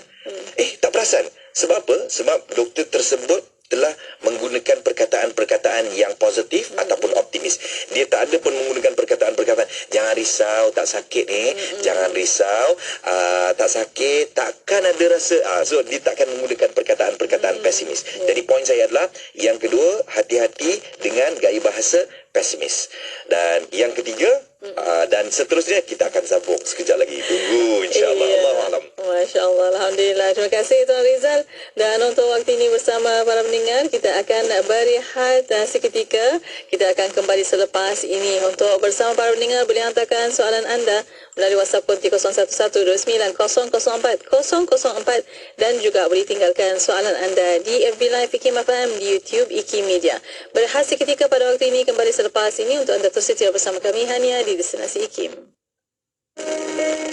Tak perasan. Sebab apa? Sebab doktor tersebut telah menggunakan perkataan-perkataan yang positif ataupun optimis. Dia tak ada pun menggunakan perkataan-perkataan jangan risau, tak sakit ni, jangan risau, tak sakit, takkan ada rasa. So dia takkan menggunakan perkataan-perkataan pesimis. Jadi poin saya adalah, yang kedua, hati-hati dengan gaya bahasa pesimis. Dan yang ketiga, dan seterusnya kita akan sambung sekejap lagi. Tunggu insya-Allah. Allahualam. Masya-Allah, alhamdulillah. Terima kasih Tuan Rizal. Dan untuk waktu ini bersama para pendengar, kita akan berehat seketika. Kita akan kembali selepas ini. Untuk bersama para pendengar, boleh hantarkan soalan anda melalui WhatsApp konti 01129004 dan juga boleh tinggalkan soalan anda di FB Live IKIM FM, di YouTube IKIM Media. Berehat seketika pada waktu ini, kembali selepas ini untuk anda terus setia bersama kami hanya di Destinasi IKIM.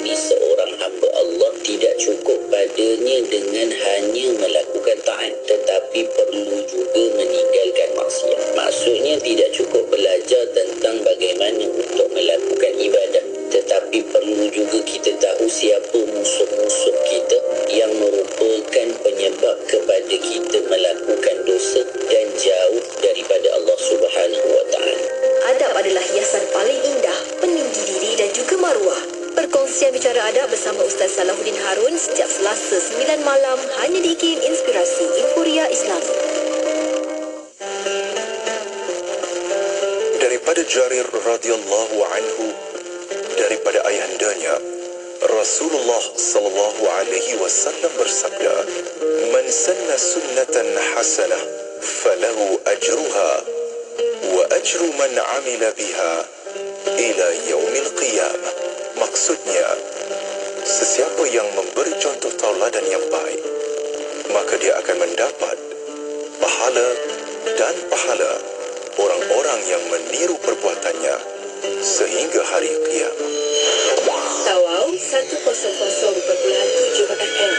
Ni seorang hamba Allah, tidak cukup padanya dengan hanya melakukan taat, tetapi perlu juga meninggalkan maksiat. Maksudnya tidak cukup belajar tentang bagaimana untuk melakukan ibadah, tetapi perlu juga kita tahu siapa musuh-musuh kita yang merupakan penyebab kepada kita melakukan dosa dan jauh daripada Allah Subhanahu wa Ta'ala. Adab adalah hiasan paling indah, peninggi diri dan juga maruah. Berkongsi Kongsian Bicara Adab bersama Ustaz Salahuddin Harun setiap Selasa 9 malam hanya di IKIM Inspirasi Inforia Islami. Daripada Jarir radhiyallahu anhu, daripada ayahandanya, Rasulullah sallallahu alaihi wasallam bersabda, "Man sanna sunnatan hasanah falahu ajruha wa ajru man 'amila biha ila yaumil qiyamah." Maksudnya, sesiapa yang memberi contoh tauladan yang baik, maka dia akan mendapat pahala dan pahala orang-orang yang meniru perbuatannya sehingga hari kiamat. Tawau 100.7 FM.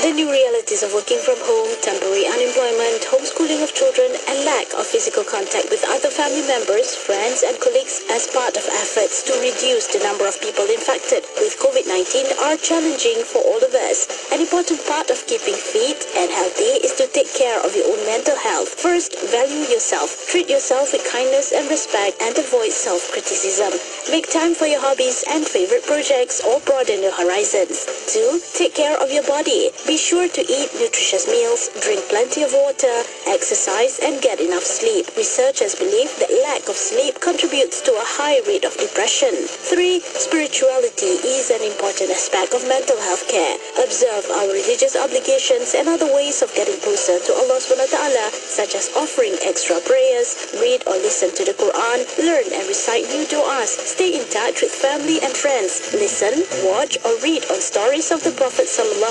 The new realities of working from home, temporary unemployment, homeschooling of children, and lack of physical contact with other family members, friends, and colleagues as part of efforts to reduce the number of people infected with COVID-19 are challenging for all of us. An important part of keeping fit and healthy is to take care of your own mental health. First, value yourself. Treat yourself with kindness and respect and avoid self-criticism. Make time for your hobbies and favorite projects or broaden your horizons. 2. Take care of your body. Be sure to eat nutritious meals, drink plenty of water, exercise, and get enough sleep. Researchers believe that lack of sleep contributes to a high rate of depression. 3. Spirituality is an important aspect of mental health care. Observe our religious obligations and other ways of getting closer to Allah SWT, such as offering extra prayers, read or listen to the Quran, learn and recite new du'as, stay in touch with family and friends, listen, watch or read on stories of the Prophet ﷺ,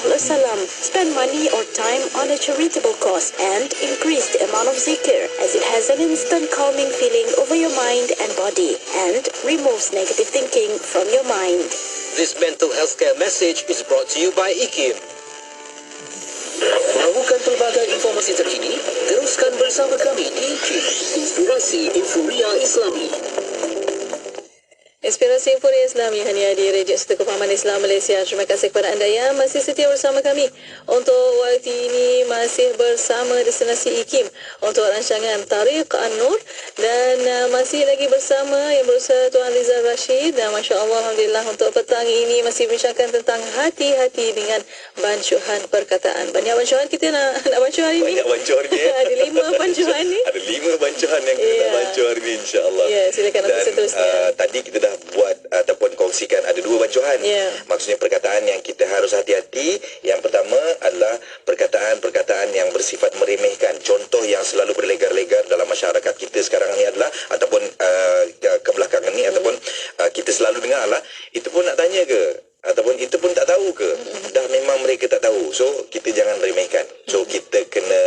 spend money or time on a charitable cause, and increase the amount of zikr, as it has an instant calming feeling over your mind and body, and removes negative thinking from your mind. This mental health care message is brought to you by IKIM. Mahukan pelbagai informasi terkini? Teruskan bersama kami di IKIM Inspirasi Inforia Islami. Inspirasi Inforia Islami hanya di Radio Satu Kefahaman Islam Malaysia. Terima kasih kepada anda yang masih setia bersama kami. Untuk waktu ini masih bersama destinasi IKIM untuk rancangan Tariq An-Nur, dan masih lagi bersama yang berusaha Tuan Rizal Rashid, dan Masya Allah, Alhamdulillah, untuk petang ini masih bincangkan tentang hati-hati dengan bancuhan perkataan. Banyak bancuhan kita nak bancuh hari ini. Banyak bancuh hari ni. Ada 5 bancuhan ni. Ada 5 bancuhan yang kita nak bancuh hari ni, insyaAllah. Ya, silakan untuk seterusnya. Tadi kita dah buat ataupun kongsikan ada 2 bancuhan. Maksudnya perkataan yang kita harus hati-hati. Yang pertama adalah perkataan-perkataan yang bersifat meremehkan. Contoh yang selalu berlegar-legar dalam masyarakat kita sekarang ni adalah, ataupun kebelakangan ni, ataupun kita selalu dengar lah, itu pun nak tanya ke? Ataupun itu pun tak tahu ke? Dah memang mereka tak tahu. So kita jangan remehkan. So kita kena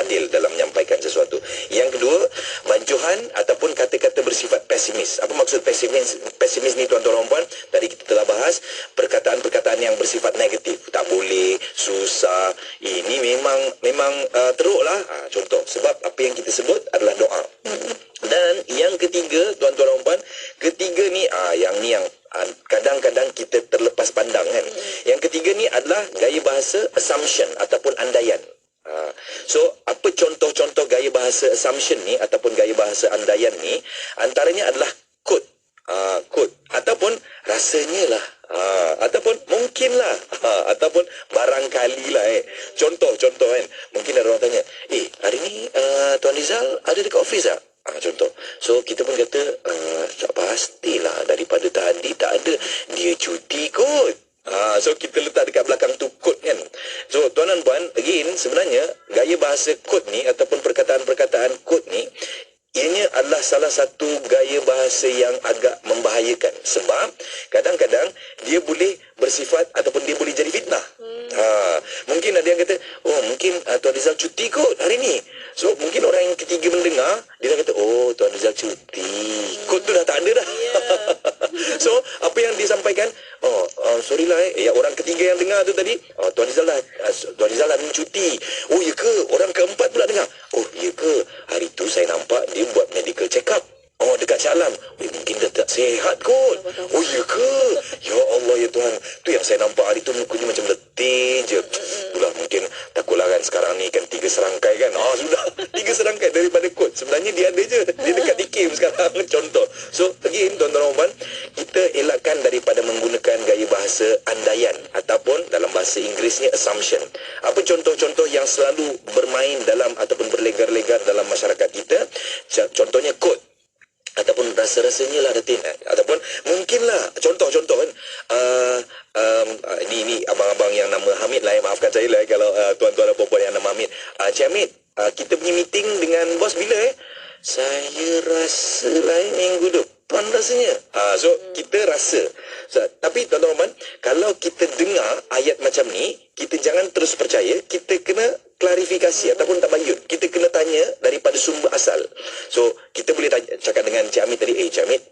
adil dalam menyampaikan sesuatu. Yang kedua, bancuhan ataupun kata-kata bersifat pesimis. Apa maksud pesimis? Pesimis ni tuan-tuan dan puan, tadi kita telah bahas perkataan-perkataan yang bersifat negatif. Tak boleh, susah. Ini memang teruklah. Contoh, sebab apa yang kita sebut adalah doa. Dan yang ketiga, tuan-tuan dan puan, ketiga ni yang kadang-kadang kita terlepas pandang kan. Yang ketiga ni adalah gaya bahasa assumption ataupun andaian. So apa contoh-contoh gaya bahasa assumption ni ataupun gaya bahasa andaian ni? Antaranya adalah quote, ataupun rasanya lah, ataupun mungkin lah, ataupun barangkali lah. Contoh kan, mungkin ada orang tanya, hari ni Tuan Rizal ada dekat office tak? Contoh. So kita pun kata tak pastilah, daripada tadi tak ada, dia cuti kot. So kita letak dekat belakang tu quote kan. So tuan dan puan, again sebenarnya gaya bahasa quote ni ataupun perkataan-perkataan quote ni, ianya adalah salah satu gaya bahasa yang agak membahayakan. Sebab kadang-kadang dia boleh bersifat ataupun dia boleh jadi fitnah. Mungkin ada yang kata, mungkin Tuan Rizal cuti kot hari ni. So mungkin orang yang ketiga mendengar, dia dah kata, Tuan Rizal cuti. Kot tu dah tak ada dah. So apa yang disampaikan, sorry lah orang ketiga yang dengar tu tadi, Tuan Rizal dah cuti. Oh ya ke? Orang keempat pula dengar, oh ya ke? Hari tu saya nampak dia buat medical check up. Dekat Shah Alam. Mungkin dah tak sihat kot. Oh ya ke? Ya Allah ya Tuhan. Tu yang saya nampak hari tu mukanya macam letih je. Itulah mungkin takutlah kan sekarang ni kan 3 serangkai kan. Sudah 3 serangkai daripada kot. Sebenarnya dia ada je. Dia dekat DKIM sekarang. Contoh. So again again, tuan-tuan dan puan, kita elakkan daripada menggunakan gaya bahasa andaian ataupun dalam bahasa Inggerisnya assumption. Apa contoh-contoh yang selalu bermain dalam ataupun berlegar-legar dalam masyarakat kita? Contohnya kod ataupun rasa-rasanya lah Datin, ataupun mungkinlah contoh-contoh kan, ini abang-abang yang nama Hamid lah, maafkan saya lah kalau tuan-tuan dan puan yang nama Hamid. Cik Hamid, kita punya meeting dengan bos bila saya rasa lah minggu depan rasanya. So kita rasa. Tapi tuan-tuan, kalau kita dengar ayat macam ni, kita jangan terus percaya, kita kena klarifikasi ataupun tabayun. Kita kena tanya daripada sumber asal. So kita boleh cakap dengan Cik Hamid tadi, Cik Hamid,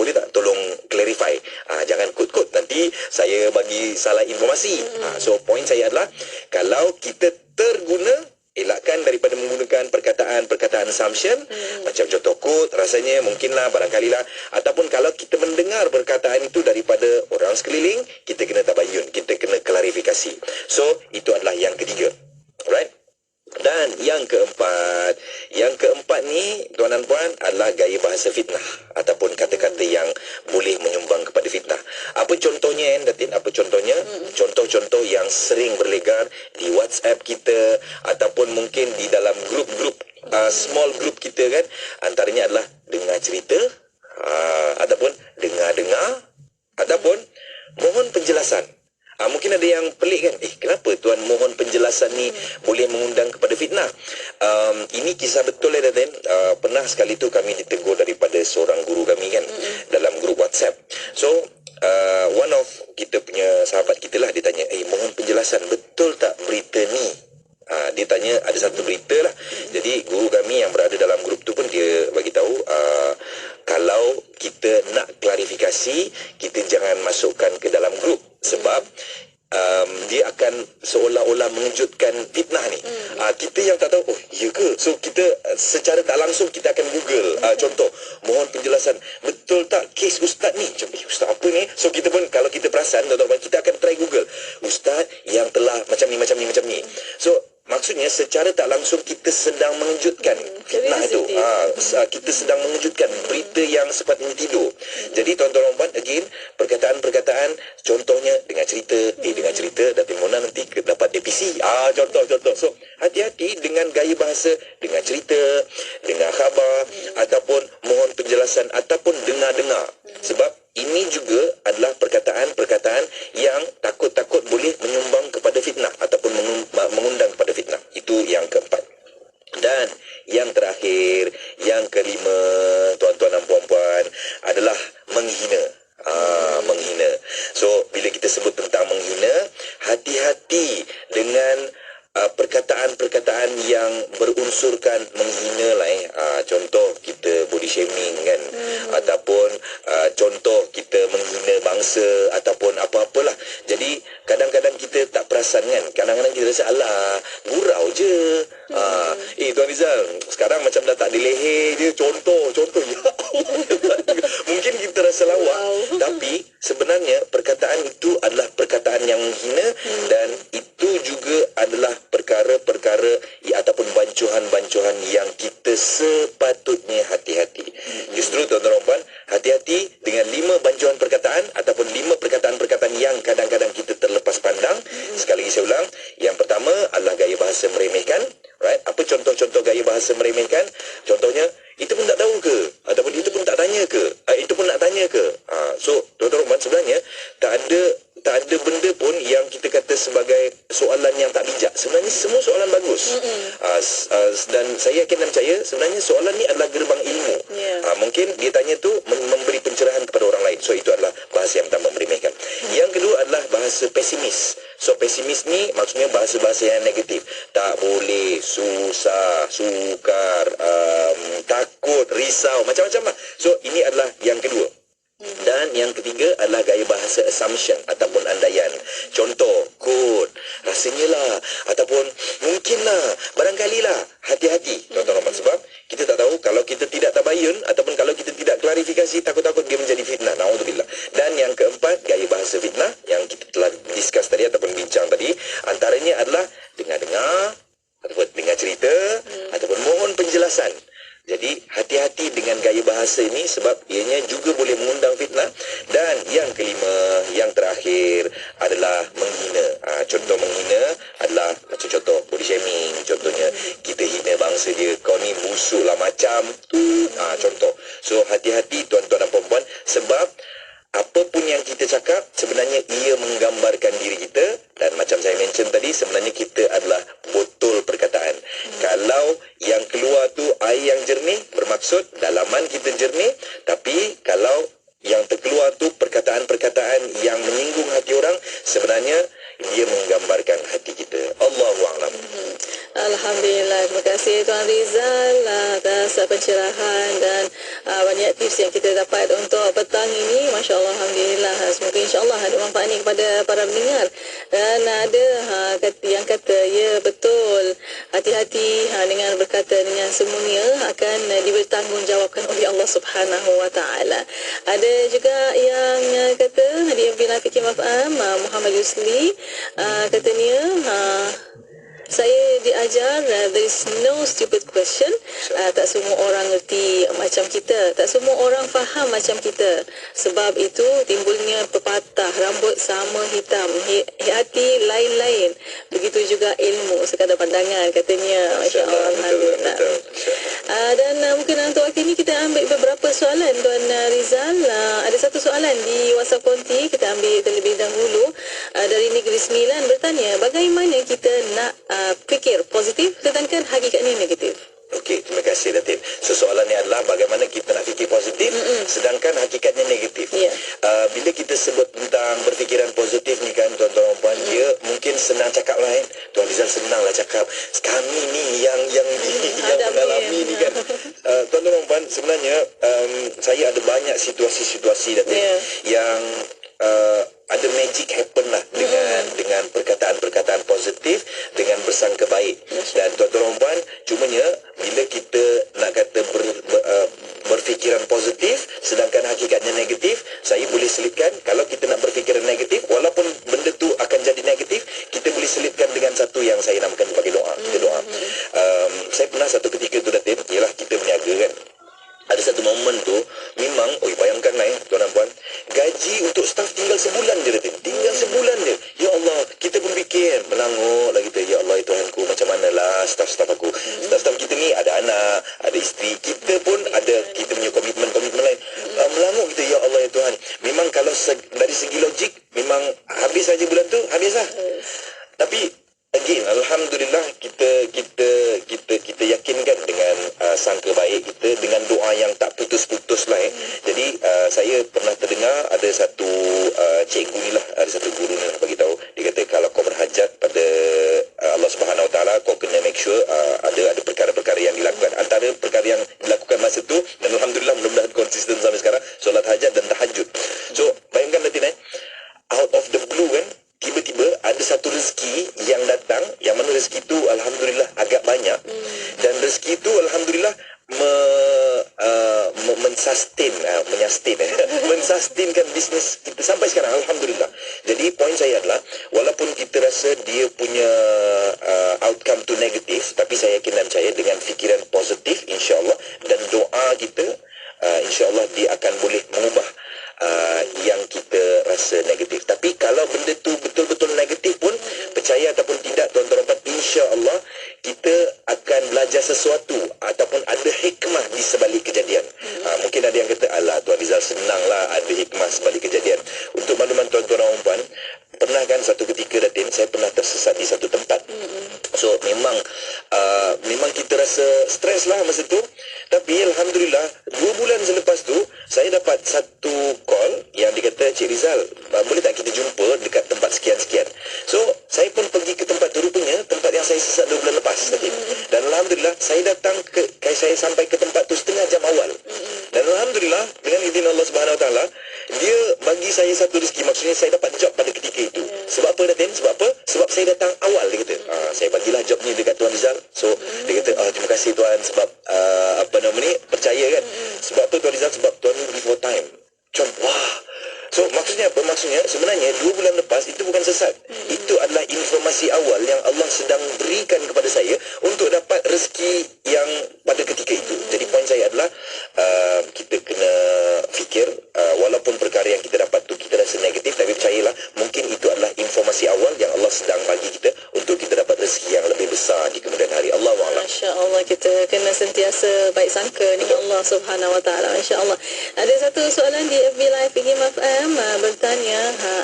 boleh tak tolong clarify, jangan kod-kod, nanti saya bagi salah informasi. So point saya adalah, kalau kita terguna, elakkan daripada menggunakan perkataan-perkataan assumption, macam contoh kod, rasanya, mungkinlah, barangkalilah, ataupun kalau kita mendengar perkataan itu daripada orang sekeliling, kita kena tabayun, kita kena klarifikasi. So itu adalah yang ketiga. Alright? Dan yang keempat ni, tuan dan puan, adalah gaya bahasa fitnah ataupun kata-kata yang boleh menyumbang kepada fitnah. Apa contohnya, Datin? Apa contohnya? Contoh-contoh yang sering berlegar di WhatsApp kita ataupun mungkin di dalam grup-grup, small group kita kan. Antaranya adalah dengar cerita, ataupun dengar-dengar, ataupun mohon penjelasan. Mungkin ada yang pelik kan, kenapa tuan mohon penjelasan ni boleh mengundang kepada fitnah? Ini kisah betul Datin. Pernah sekali tu kami ditegur daripada seorang guru kami kan, dalam grup WhatsApp. So one of kita punya sahabat kita lah, dia tanya, mohon penjelasan, betul tak berita ni? Dia tanya, ada satu berita lah. Jadi guru kami yang berada dalam grup tu pun dia bagi tahu, kalau kita nak klarifikasi, kita jangan masukkan ke dalam grup, sebab dia akan seolah-olah mengejutkan fitnah ni. Kita yang tak tahu, iya ke? So kita secara tak langsung kita akan Google, contoh, mohon penjelasan, betul tak kes ustaz ni? Ustaz apa ni? So kita pun, kalau kita perasan, kita akan try Google, ustaz yang telah macam ni. So maksudnya secara tak langsung kita sedang mengejutkan fitnah itu. Kita sedang mengejutkan berita yang sepatutnya tidur. Jadi tuan-tuan dan puan, again, perkataan-perkataan, contohnya dengar cerita, Datin Mona nanti dapat APC. Contoh-contoh. So hati-hati dengan gaya bahasa dengar cerita, dengar khabar, ataupun mohon penjelasan, ataupun dengar-dengar. Sebab ini juga adalah perkataan-perkataan yang takut-takut boleh menyumbang kepada fitnah ataupun mengundang kepada fitnah. Itu yang keempat. Dan yang terakhir, yang kelima, tuan-tuan dan puan-puan, adalah menghina. Menghina. So bila kita sebut tentang menghina, hati-hati dengan perkataan-perkataan yang berunsurkan menghina lah. Contoh kita body shaming kan, ataupun contoh kita menghina bangsa ataupun apa-apalah. Jadi kadang-kadang kita tak perasan kan, kadang-kadang kita rasa alah gurau je. Tuan Rizal, sekarang macam dah tak ada leher je, contoh ya Allah. Mungkin kita rasa lawak, tapi sebenarnya perkataan itu adalah perkataan yang menghina, dan itu juga adalah perkara-perkara ataupun bancuhan-bancuhan yang kita sepatutnya hati-hati. Justru tuan-tuan dan puan, hati-hati dengan 5 bancuhan perkataan ataupun 5 perkataan-perkataan yang kadang-kadang kita terlepas pandang. Sekali lagi saya ulang, yang pertama adalah gaya bahasa meremehkan. Right? Apa contoh-contoh gaya bahasa meremehkan? Contohnya, itu pun tak tahu ke? Ataupun itu pun tak tanya ke? Itu pun nak tanya ke? So tuan-tuan dan puan, sebenarnya tak ada benda pun yang kita kata sebagai soalan yang tak bijak. Sebenarnya semua soalan bagus. Dan saya yakin dan percaya sebenarnya soalan ni adalah gerbang ilmu. Mungkin dia tanya tu memberi pencerahan kepada orang lain. So itu adalah bahasa yang pertama, meremehkan. Yang kedua adalah bahasa pesimis. So pesimis ni maksudnya bahasa-bahasa yang negatif. Tak boleh, susah, sukar, takut, risau, macam-macam lah. So ini adalah yang kedua. Dan yang ketiga adalah gaya bahasa assumption ataupun andaian. Contoh, kod, rasanya lah, ataupun mungkinlah, barangkalilah. Hati-hati tuan-tuan, sebab kita tak tahu, kalau kita tidak tabayun ataupun kalau kita tidak klarifikasi, takut-takut dia menjadi fitnah. Na'udzubillah. Dan yang keempat, gaya bahasa fitnah yang kita telah discuss tadi ataupun bincang tadi, antaranya adalah dengar-dengar ataupun dengar cerita, ataupun mohon penjelasan. Jadi hati-hati dengan gaya bahasa ini sebab ianya juga boleh mengundang fitnah. Dan yang kelima, yang terakhir adalah menghina. Contoh menghina adalah macam contoh body shaming. Contohnya kita hina bangsa dia, kau ni busuk lah macam tu. Contoh. So hati-hati tuan-tuan dan puan-puan sebab apapun yang kita cakap sebenarnya ia menggambarkan diri kita. Dan macam saya mention tadi, sebenarnya kita adalah botol perkataan. Kalau yang keluar tu air yang jernih, bermaksud dalaman kita jernih. Tapi kalau yang terkeluar tu perkataan-perkataan yang menyinggung hati orang, sebenarnya dia menggambarkan hati kita. Allahu a'lam. Alhamdulillah, terima kasih Tuan Rizal atas pencerahan dan banyak tips yang kita dapat untuk petang ini. Masya Allah, Alhamdulillah. Semoga insyaAllah ada manfaat ni kepada para pendengar. Dan ada yang kata, ya betul, hati-hati dengan berkata dengan semuanya akan dibertanggungjawabkan oleh Allah Subhanahu Wa Taala. Ada juga yang kata, dia Bina Fikir Maf'am, Muhammad Yusli, katanya, saya diajar there is no stupid question. Tak semua orang ngerti macam kita, tak semua orang faham macam kita. Sebab itu timbulnya pepatah, rambut sama hitam, hati lain-lain. Begitu juga ilmu sekadar pandangan, katanya. Masya Allah, Alhamdulillah. Dan mungkin untuk waktu ini kita ambil beberapa soalan Tuan Rizal. Ada satu soalan di WhatsApp konti, kita ambil terlebih dahulu. Dari Negeri Sembilan bertanya, bagaimana kita nak fikir positif sedangkan hakikatnya negatif? Okey, terima kasih Datin. So soalannya adalah bagaimana kita nak fikir positif sedangkan hakikatnya negatif. Bila kita sebut tentang berfikiran positif ni kan tuan-tuan dan puan, dia mungkin senang cakap lah kan. Tuan Rizal senang lah cakap. Kami ni yang mengalami ni kan. Tuan-tuan dan puan, sebenarnya saya ada banyak situasi-situasi Datin yang ada magic happen lah dengan perkataan-perkataan positif, dengan bersangka baik. Dan tuan-tuan dan puan, cumanya bila kita nak kata berfikiran positif sedangkan hakikatnya negatif, saya boleh selitkan kalau kita nak berfikiran negatif, walaupun benda tu akan jadi negatif, kita boleh selitkan dengan satu yang saya namakan sebagai doa. Kita doa. Saya pernah satu ketika tu Datin, ialah kita berniaga kan. Ada satu momen tu memang, bayangkanlah tuan dan puan, gaji untuk staf tinggal sebulan je Datin. Tinggal sebulan je. Ya Allah, kita pun fikir melanguk lah kita. Ya Allah, Tuhanku, macam manalah staf-staf aku. Staf-staf kita ni ada anak, ada isteri. Kita pun ada kita punya komitmen lain. Melanguk kita, ya Allah ya Tuhan. Memang kalau dari segi logik, memang habis saja bulan tu, habislah. Tapi again, alhamdulillah kita yakinkan dengan sangka baik kita, dengan doa yang tak putus-putus lah. Jadi saya pernah terdengar ada satu cikgu ni lah, ada satu guru ni lah bagi tahu. Dia kata kalau kau berhajat pada Allah Subhanahu Wa Taala, kau kena make sure ada perkara-perkara yang dilakukan. Antara perkara yang dilakukan masa tu, dan alhamdulillah mudah-mudahan konsisten sampai sekarang, solat hajat dan tahajud. So bayangkan nanti out of the blue kan, tiba-tiba ada satu rezeki yang datang, yang mana rezeki tu alhamdulillah agak banyak, dan rezeki tu alhamdulillah mensustainkan bisnes kita sampai sekarang, alhamdulillah. Jadi poin saya adalah, walaupun kita rasa dia punya outcome tu negatif, tapi saya yakin dan percaya dengan fikiran positif, insya-Allah, dan doa kita, insya-Allah dia akan boleh mengubah yang kita rasa negatif. Tapi kalau benda tu betul-betul negatif pun, percaya ataupun tidak tuan-tuan, insya-Allah kita akan belajar sesuatu ataupun ada hikmah di sebalik kejadian. Mungkin ada yang kata, alah Tuan Rizal senanglah ada hikmah sebalik kejadian. Untuk makluman tuan-tuan dan puan, pernah kan satu ketika Datin, saya pernah tersesat di satu tempat. So memang kita rasa stres lah masa tu. Tapi alhamdulillah 2 bulan selepas tu saya dapat satu call yang dikata, Cik Rizal, boleh tak kita jumpa dekat tempat sekian-sekian. So saya pun pergi ke tempat tu, rupanya tempat yang saya sesat 2 bulan lepas tadi. Dan alhamdulillah saya datang saya sampai ke tempat tu setengah jam awal. Dan alhamdulillah dengan izin Allah Subhanahu Wa Taala, dia bagi saya satu rezeki. Maksudnya saya dapat job pada ketika itu. Sebab apa Datin? Sebab apa? Sebab saya datang awal, dia kata. Saya bagilah job ni dekat Tuan Rizal. So dia kata, terima kasih Tuan sebab percaya kan. Sebab apa Tuan Rizal? Sebab Tuan ni before time. Wah. So maksudnya apa? Maksudnya sebenarnya 2 bulan lepas itu bukan sesat. Itu adalah informasi awal yang Allah sedang berikan kepada saya untuk dapat rezeki yang pada ketika itu. Jadi poin sentiasa baik sangka dengan Allah Subhanahu Wa Taala, insya-Allah. Ada satu soalan di FB Live PGM FM bertanya,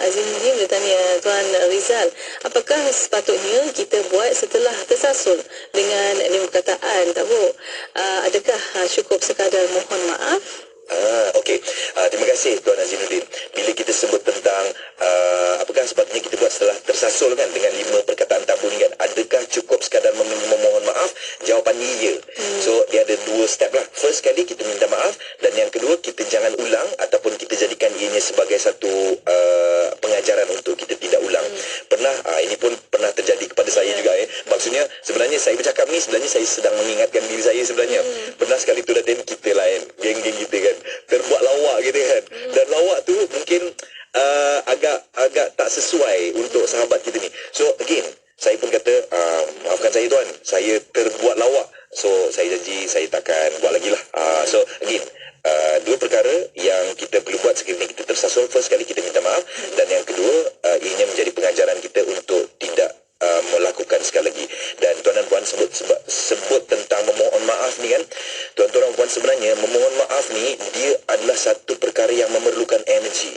Azimuddin bertanya Tuan Rizal, apakah sepatutnya kita buat setelah tersasul dengan 5 perkataan tahu? Adakah cukup sekadar mohon maaf? Okey. Terima kasih Tuan Azimuddin. Bila kita sebut tentang apakah sepatutnya kita buat setelah tersasul kan dengan 5 perkataan tabu ni kan, adakah cukup sekadar memohon maaf? Jawapannya ya. So dia ada 2 step lah. First kali kita minta maaf, dan yang kedua kita jangan ulang ataupun kita jadikan ianya sebagai satu pengajaran untuk kita tidak ulang. Ini pun pernah terjadi kepada saya juga Maksudnya sebenarnya saya bercakap ni sebenarnya saya sedang mengingatkan diri saya sebenarnya. Pernah sekali tu Datin, kita lah geng-geng kita kan terbuat lawak gitu kan. Dan lawak tu mungkin agak tak sesuai untuk sahabat kita ni. So again, saya pun kata maafkan saya tuan, saya terbuat lawak. So saya janji saya takkan buat lagi lah. So again, 2 perkara yang kita perlu buat sekiranya kita tersasul. First kali kita minta maaf, dan yang kedua ianya menjadi pengajaran kita untuk tidak melakukan sekali lagi. Dan tuan dan puan sebut tentang memohon maaf ni kan, tuan-tuan dan puan, sebenarnya memohon maaf ni dia adalah satu perkara yang memerlukan energi.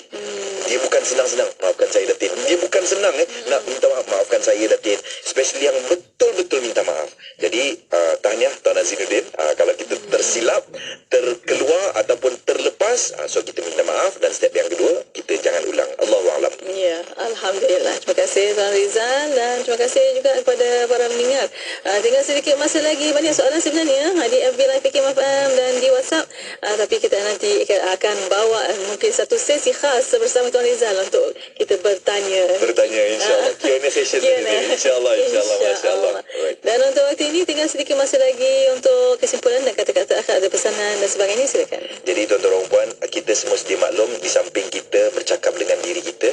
Dia bukan senang-senang, maafkan saya Datin. Dia bukan senang nak minta maaf, maafkan saya Datin. Especially yang betul-betul minta maaf. Jadi tahniah Tuan Azimuddin, kalau kita tersilap, terkeluar ataupun terlepas, so kita minta maaf. Dan step yang kedua, kita jangan ulang. Allahu'alam. Ya, Alhamdulillah. Terima kasih Tuan Rizal, dan terima kasih juga kepada para pendengar. Tinggal sedikit masa lagi, banyak soalan sebenarnya di FB Live PGM FM dan di WhatsApp. Tapi kita nanti akan bawa mungkin satu sesi khas bersama Tuan Rizal untuk kita bertanya, insyaAllah. Q&A session insyaAllah. Masya-Allah. Dan untuk waktu ini tinggal sedikit masa lagi untuk kesimpulan dan kata-kata akhir, ada pesanan dan sebagainya, silakan. Jadi tuan-tuan dan puan, kita semua sedia maklum, di samping kita bercakap dengan diri kita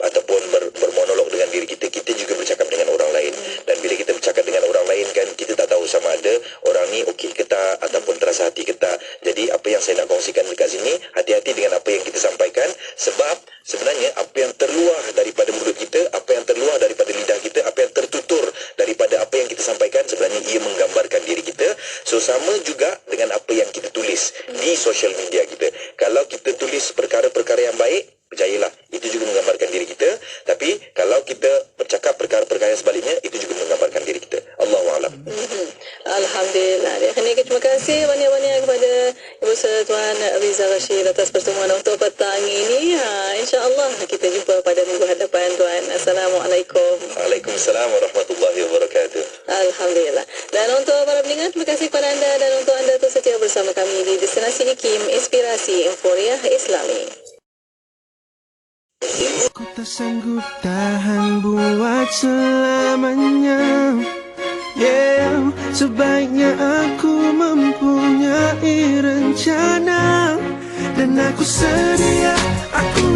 ataupun bermonolog dengan diri kita, kita juga bercakap dengan orang lain. Dan bila kita bercakap dengan orang lain kan, kita tak tahu sama ada orang ni okey ke tak ataupun terasa hati ke tak. Jadi apa yang saya nak kongsikan dekat sini, hati-hati dengan apa yang kita sampaikan, sebab sebenarnya apa yang terluar daripada mulut kita, apa yang terluar daripada lidah kita, apa yang tertutur daripada apa yang kita sampaikan, sebenarnya ia menggambarkan diri kita. So sama juga dengan apa yang kita tulis di social media kita. Kalau kita tulis perkara-perkara yang baik, percayalah itu juga menggambarkan diri kita. Tapi kalau kita bercakap perkara-perkara yang sebaliknya, itu juga menggambarkan diri kita. Allahu'alam. Alhamdulillah. Terima kasih banyak-banyak kepada Ibu Saudara Tuan Rizal Rashid atas pertemuan untuk petang ini. InsyaAllah kita jumpa pada minggu hadapan Tuan. Assalamualaikum. Waalaikumsalam warahmatullahi wabarakatuh. Alhamdulillah. Dan untuk para pendengar, terima kasih kepada anda, dan untuk anda terus setia bersama kami di Destinasi IKIM, Inspirasi Euforia Islami. Aku tak sanggup tahan buat selamanya. Sebaiknya aku mempunyai rencana, dan aku sedia, aku